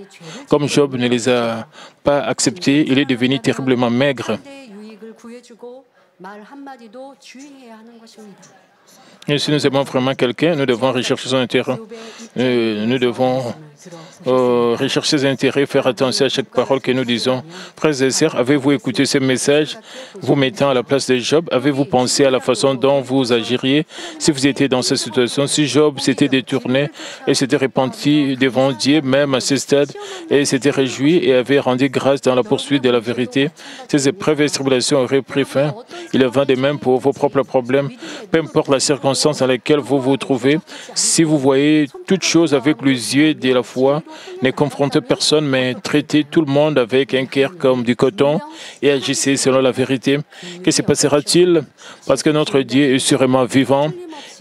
Comme Job ne les a pas acceptés, il est devenu terriblement maigre. Et si nous aimons vraiment quelqu'un, nous devons rechercher son intérêt. Nous devons rechercher ses intérêts, faire attention à chaque parole que nous disons. Frères et sœurs, avez-vous écouté ce message, vous mettant à la place de Job? Avez-vous pensé à la façon dont vous agiriez si vous étiez dans cette situation? Si Job s'était détourné et s'était repenti devant Dieu, même à ce stade, et s'était réjoui et avait rendu grâce dans la poursuite de la vérité, ces épreuves et tribulations auraient pris fin. Il en va de même pour vos propres problèmes. Peu importe la circonstance dans laquelle vous vous trouvez, si vous voyez toutes choses avec les yeux de la foi, ne confrontez personne, mais traitez tout le monde avec un cœur comme du coton et agissez selon la vérité. Que se passera-t-il? Parce que notre Dieu est sûrement vivant,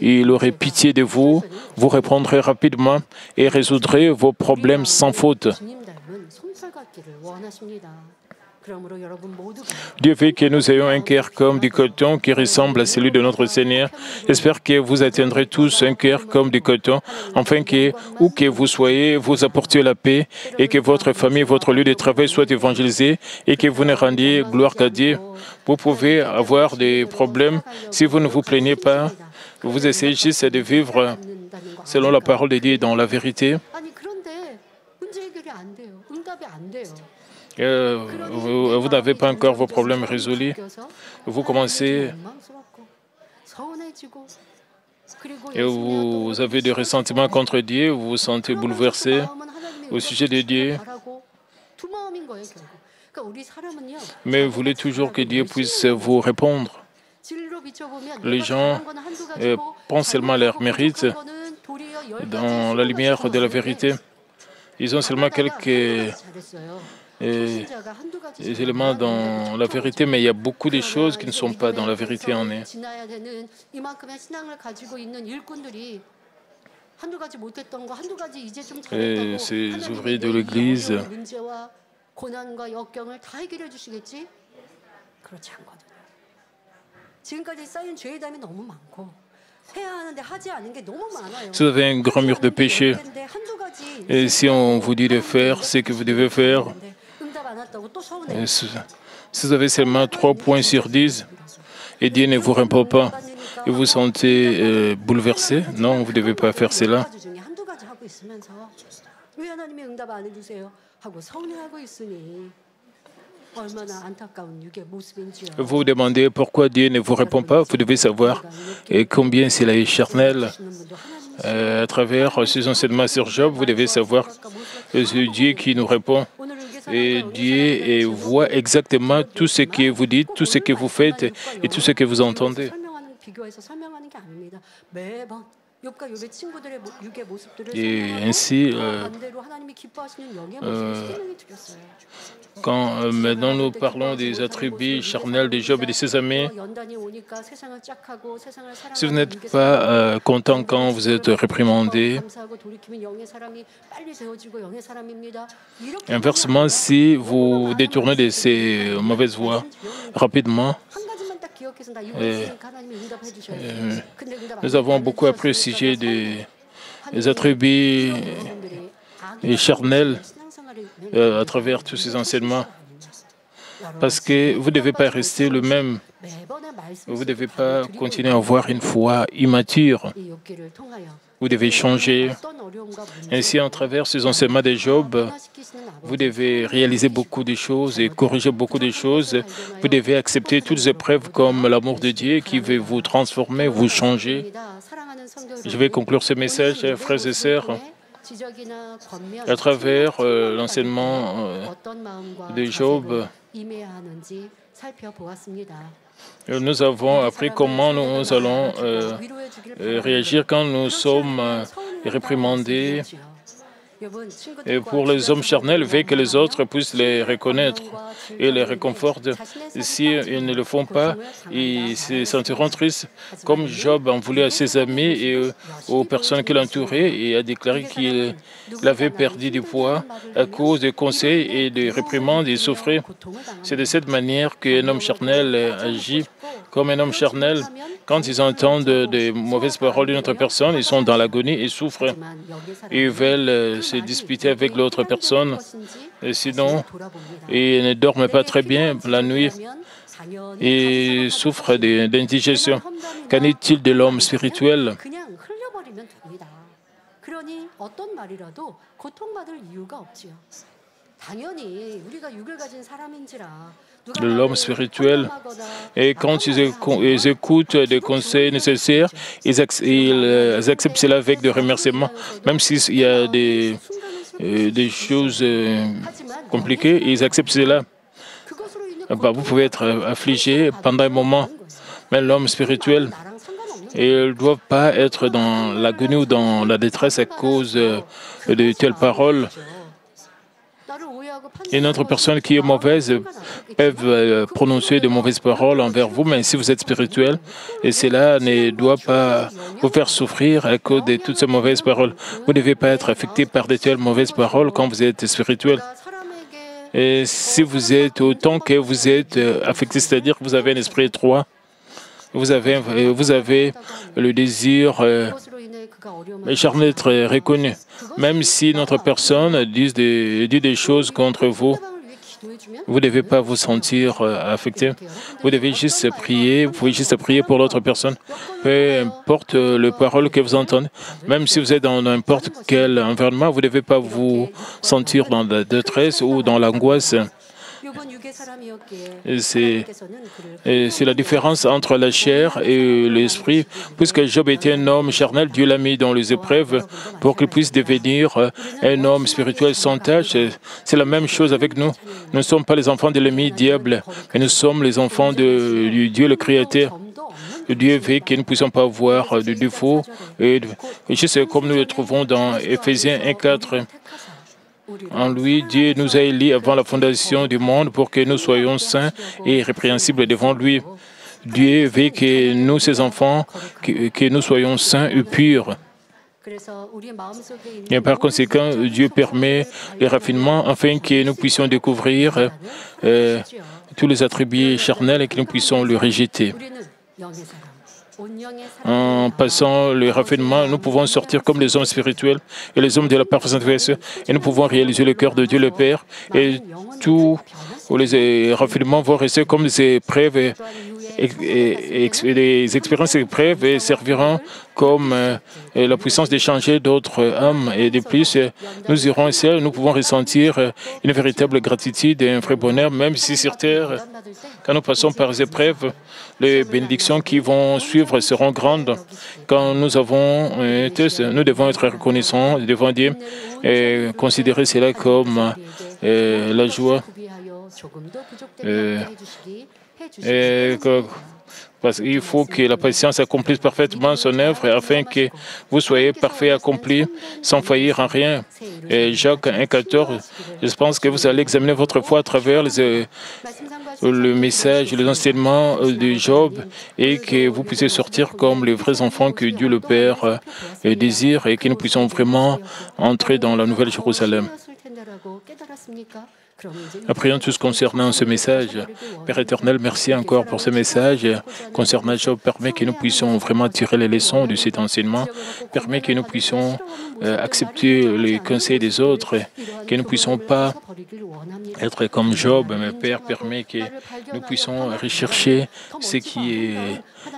il aurait pitié de vous, vous répondrez rapidement et résoudrez vos problèmes sans faute. Dieu veut que nous ayons un cœur comme du coton qui ressemble à celui de notre Seigneur. J'espère que vous atteindrez tous un cœur comme du coton, afin que, où que vous soyez, vous apportiez la paix et que votre famille, votre lieu de travail soit évangélisé et que vous ne rendiez gloire qu'à Dieu. Vous pouvez avoir des problèmes si vous ne vous plaignez pas. Vous essayez juste de vivre selon la parole de Dieu dans la vérité. Vous n'avez pas encore vos problèmes résolus. Vous commencez et vous avez des ressentiments contre Dieu, vous vous sentez bouleversé au sujet de Dieu. Mais vous voulez toujours que Dieu puisse vous répondre. Les gens pensent seulement à leur mérite dans la lumière de la vérité. Ils ont seulement quelques éléments dans la vérité, mais il y a beaucoup de choses qui ne sont pas dans la vérité en eux. Et ces ouvriers de l'Église si vous avez un grand mur de péché, et si on vous dit de faire ce que vous devez faire, si vous avez seulement 3 points sur 10 et Dieu ne vous répond pas, et vous vous sentez bouleversé, non, vous ne devez pas faire cela. Vous vous demandez pourquoi Dieu ne vous répond pas, vous devez savoir et combien cela est charnel. À travers ces enseignements sur Job, vous devez savoir que c'est Dieu qui nous répond. Et Dieu voit exactement tout ce que vous dites, tout ce que vous faites et tout ce que vous entendez. Et ainsi, quand maintenant nous parlons des attributs charnels de Job et de ses amis, si vous n'êtes pas content quand vous êtes réprimandé, inversement, si vous détournez de ces mauvaises voies rapidement, nous avons beaucoup appris au sujet des attributs charnels à travers tous ces enseignements. Parce que vous ne devez pas rester le même. Vous ne devez pas continuer à avoir une foi immature. Vous devez changer. Ainsi, à travers ces enseignements de Job, vous devez réaliser beaucoup de choses et corriger beaucoup de choses. Vous devez accepter toutes les épreuves comme l'amour de Dieu qui veut vous transformer, vous changer. Je vais conclure ce message, frères et sœurs, à travers l'enseignement de Job. Nous avons appris comment nous allons réagir quand nous sommes réprimandés. Et pour les hommes charnels, veut que les autres puissent les reconnaître et les réconfortent. Si ils ne le font pas, ils se sentiront tristes, comme Job en voulait à ses amis et aux personnes qui l'entouraient et a déclaré qu'il avait perdu du poids à cause des conseils et des réprimandes. Il souffrait. C'est de cette manière qu'un homme charnel agit. Comme un homme charnel, quand ils entendent des mauvaises paroles d'une autre personne, ils sont dans l'agonie et souffrent. Ils veulent se disputer avec l'autre personne. Et sinon, ils ne dorment pas très bien la nuit et souffrent d'indigestion. Qu'en est-il de l'homme spirituel? De l'homme spirituel, et quand ils écoutent des conseils nécessaires, ils acceptent cela avec des remerciements, même s'il y a des choses compliquées, ils acceptent cela. Vous pouvez être affligé pendant un moment, mais l'homme spirituel, ils ne doivent pas être dans l'agonie ou dans la détresse à cause de telles paroles. Une autre personne qui est mauvaise peut prononcer de mauvaises paroles envers vous, mais si vous êtes spirituel, et cela ne doit pas vous faire souffrir à cause de toutes ces mauvaises paroles. Vous ne devez pas être affecté par de telles mauvaises paroles quand vous êtes spirituel. Et si vous êtes autant que vous êtes affecté, c'est-à-dire que vous avez un esprit étroit, vous avez le désir charnel d'être reconnu. Même si notre personne dit des choses contre vous, vous ne devez pas vous sentir affecté. Vous devez juste prier, vous pouvez juste prier pour l'autre personne. Peu importe les paroles que vous entendez, même si vous êtes dans n'importe quel environnement, vous ne devez pas vous sentir dans la détresse ou dans l'angoisse. C'est la différence entre la chair et l'esprit. Puisque Job était un homme charnel, Dieu l'a mis dans les épreuves pour qu'il puisse devenir un homme spirituel sans tache. C'est la même chose avec nous. Nous ne sommes pas les enfants de l'ennemi diable, mais nous sommes les enfants du Dieu le Créateur. Dieu veut que nous ne puissions pas avoir de défauts. Et juste comme nous le trouvons dans Éphésiens 1,4. En lui, Dieu nous a élis avant la fondation du monde pour que nous soyons saints et irrépréhensibles devant lui. Dieu veut que nous, ses enfants, que nous soyons saints et purs. Et par conséquent, Dieu permet les raffinements afin que nous puissions découvrir tous les attributs charnels et que nous puissions les rejeter. En passant le raffinement, nous pouvons sortir comme les hommes spirituels et les hommes de la perfection et nous pouvons réaliser le cœur de Dieu le Père. Et tous les raffinements vont rester comme des épreuves et des expériences et épreuves et serviront comme la puissance d'échanger d'autres âmes. Et de plus, nous irons au ciel, nous pouvons ressentir une véritable gratitude et un vrai bonheur, même si sur terre, quand nous passons par les épreuves, les bénédictions qui vont suivre seront grandes. Quand nous devons être reconnaissants devant Dieu et considérer cela comme la joie. Parce qu'il faut que la patience accomplisse parfaitement son œuvre afin que vous soyez parfait accompli sans faillir en rien. Et Jacques 1,14, je pense que vous allez examiner votre foi à travers le message, les enseignements de Job et que vous puissiez sortir comme les vrais enfants que Dieu le Père désire et que nous puissions vraiment entrer dans la Nouvelle Jérusalem. Prions tous concernant ce message. Père éternel, merci encore pour ce message. Concernant Job, permet que nous puissions vraiment tirer les leçons de cet enseignement. Permet que nous puissions accepter les conseils des autres, que nous ne puissions pas être comme Job. Mais Père, permet que nous puissions rechercher ce qui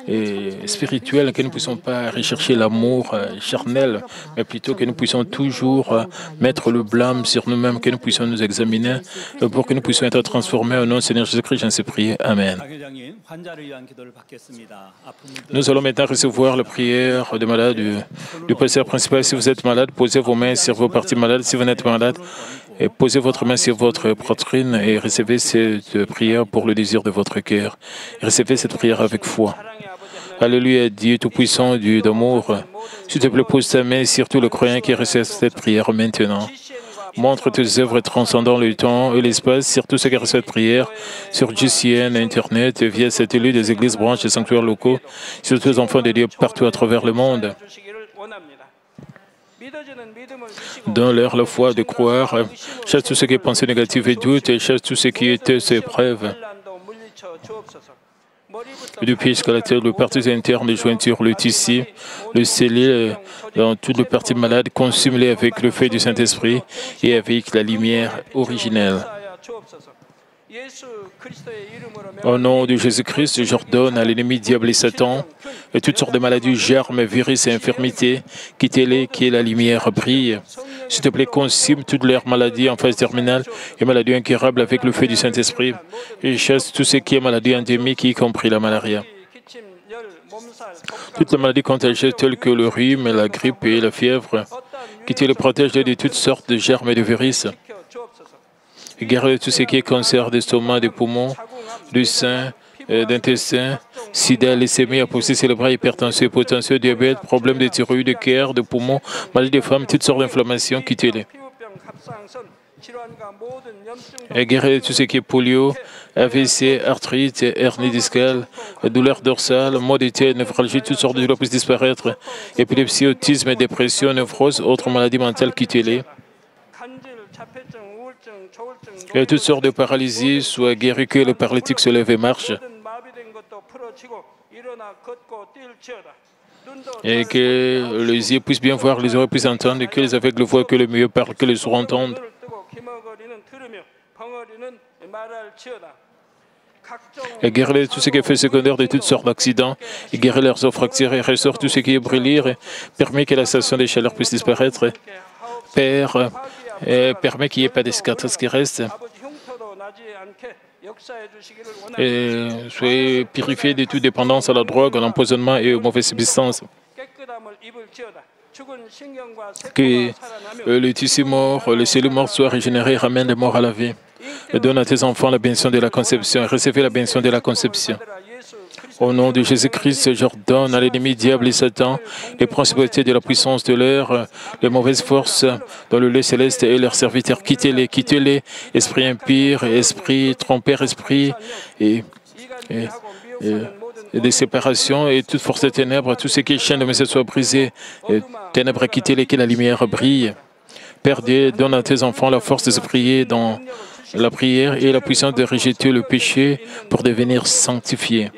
est spirituel, que nous ne puissions pas rechercher l'amour charnel, mais plutôt que nous puissions toujours mettre le blâme sur nous-mêmes, que nous puissions nous examiner pour que nous puissions être transformés au nom du Seigneur Jésus-Christ. J'en sais prier. Amen. Nous allons maintenant recevoir la prière des malades du pasteur principal. Si vous êtes malade, posez vos mains sur vos parties malades. Si vous n'êtes pas malade, posez votre main sur votre poitrine et recevez cette prière pour le désir de votre cœur. Recevez cette prière avec foi. Alléluia, Dieu Tout-Puissant, Dieu d'amour. S'il te plaît, pose ta main sur tous les croyants qui reçoivent cette prière maintenant. Montre tes œuvres transcendant le temps et l'espace sur tous ceux qui reçoivent cette prière, sur GCN, Internet, via satellite des églises, branches et sanctuaires locaux, sur tous les enfants de Dieu partout à travers le monde. Donne-leur la foi de croire, chasse tout ce qui est pensée négative et doute, et chasse tout ce qui était épreuve. Du pied jusqu'à la tête, le parties internes, les jointures, le tissu, le scellé, dans toutes les parties malades, consume-les avec le feu du Saint-Esprit et avec la lumière originelle. Au nom de Jésus-Christ, j'ordonne à l'ennemi diable et Satan et toutes sortes de maladies, germes, virus et infirmités, quittez-les, que la lumière brille. S'il te plaît, consume toutes leurs maladies en phase terminale et maladies incurables avec le feu du Saint-Esprit. Et chasse tout ce qui est maladie endémique, y compris la malaria. Toutes les maladies contagieuses telles que le rhume, la grippe et la fièvre, qui te les protège de toutes sortes de germes et de virus. Guéris tout ce qui est cancer d'estomac, des poumons, du sein, d'intestin, sida, leucémie, apoplexie cérébrale, hypertension, hypotension, diabète, problèmes de thyroïde, de cœur, de poumons, maladies des femmes, toutes sortes d'inflammations, quittez-les. Et guéris tout ce qui est polio, AVC, arthrite, hernie discale, douleur dorsale, maux de tête, névralgie, toutes sortes de douleurs puissent disparaître, épilepsie, autisme, dépression, névrose, autres maladies mentales, quittez-les. Et toutes sortes de paralysies soient guéries, que le paralytique se lève et marche. Et que les yeux puissent bien voir, les oreilles puissent entendre, et que les aveugles voient, que les muets parlent, que les sourds entendent. Et guérir tout ce qui est fait secondaire de toutes sortes d'accidents, et guérir leurs os fracturés, et ressort tout ce qui est brûlé, et permet que la station des chaleurs puisse disparaître. Père, permet qu'il n'y ait pas de cicatrices qui restent. Et soyez purifiés de toute dépendance à la drogue, à l'empoisonnement et aux mauvaises substances. Que le tissu mort, les cellules mortes soient régénérées, ramènent les morts à la vie. Et donne à tes enfants la bénédiction de la conception. Recevez la bénédiction de la conception. Au nom de Jésus-Christ, j'ordonne à l'ennemi diable et Satan, les principautés de la puissance de l'air, les mauvaises forces dans le lieu céleste et leurs serviteurs. Quittez-les, esprit impur, esprit trompeur, esprit et des séparations et toute force de ténèbres, tout ce qui est chaîne de message soit brisé. Ténèbres, quittez-les, que la lumière brille. Père Dieu, donne à tes enfants la force de se prier dans la prière et la puissance de rejeter le péché pour devenir sanctifiés.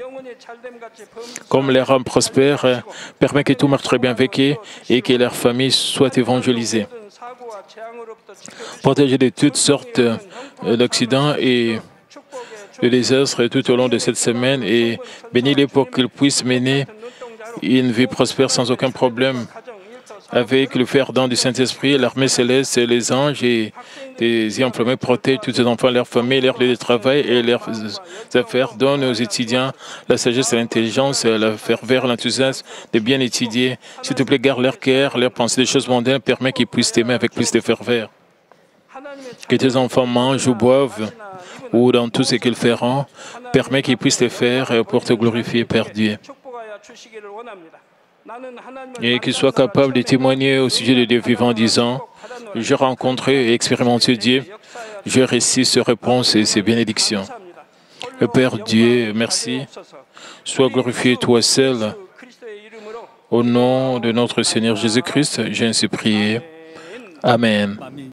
Comme leur âme prospère, permet que tout marche très bien avec eux et que leur famille soit évangélisée. Protégez de toutes sortes d'accidents et de désastres tout au long de cette semaine et bénis-les pour qu'ils puissent mener une vie prospère sans aucun problème. Avec le fer-dent du Saint-Esprit, l'armée céleste, les anges et des enflammés protègent tous les enfants, leurs familles, leurs lieux de travail et leurs affaires. Donne aux étudiants la sagesse et l'intelligence, la ferveur, l'enthousiasme de bien étudier. S'il te plaît, garde leur cœur, leur pensée des choses mondaines, permet qu'ils puissent t'aimer avec plus de ferveur. Que tes enfants mangent ou boivent, ou dans tout ce qu'ils feront, permet qu'ils puissent te faire pour te glorifier, Père Dieu. Et qu'ils soient capables de témoigner au sujet de Dieu vivant en disant « J'ai rencontré et expérimenté Dieu, j'ai reçu ses réponses et ses bénédictions. » Père Dieu, merci. Sois glorifié toi seul. Au nom de notre Seigneur Jésus-Christ, j'ai ainsi prié. Amen.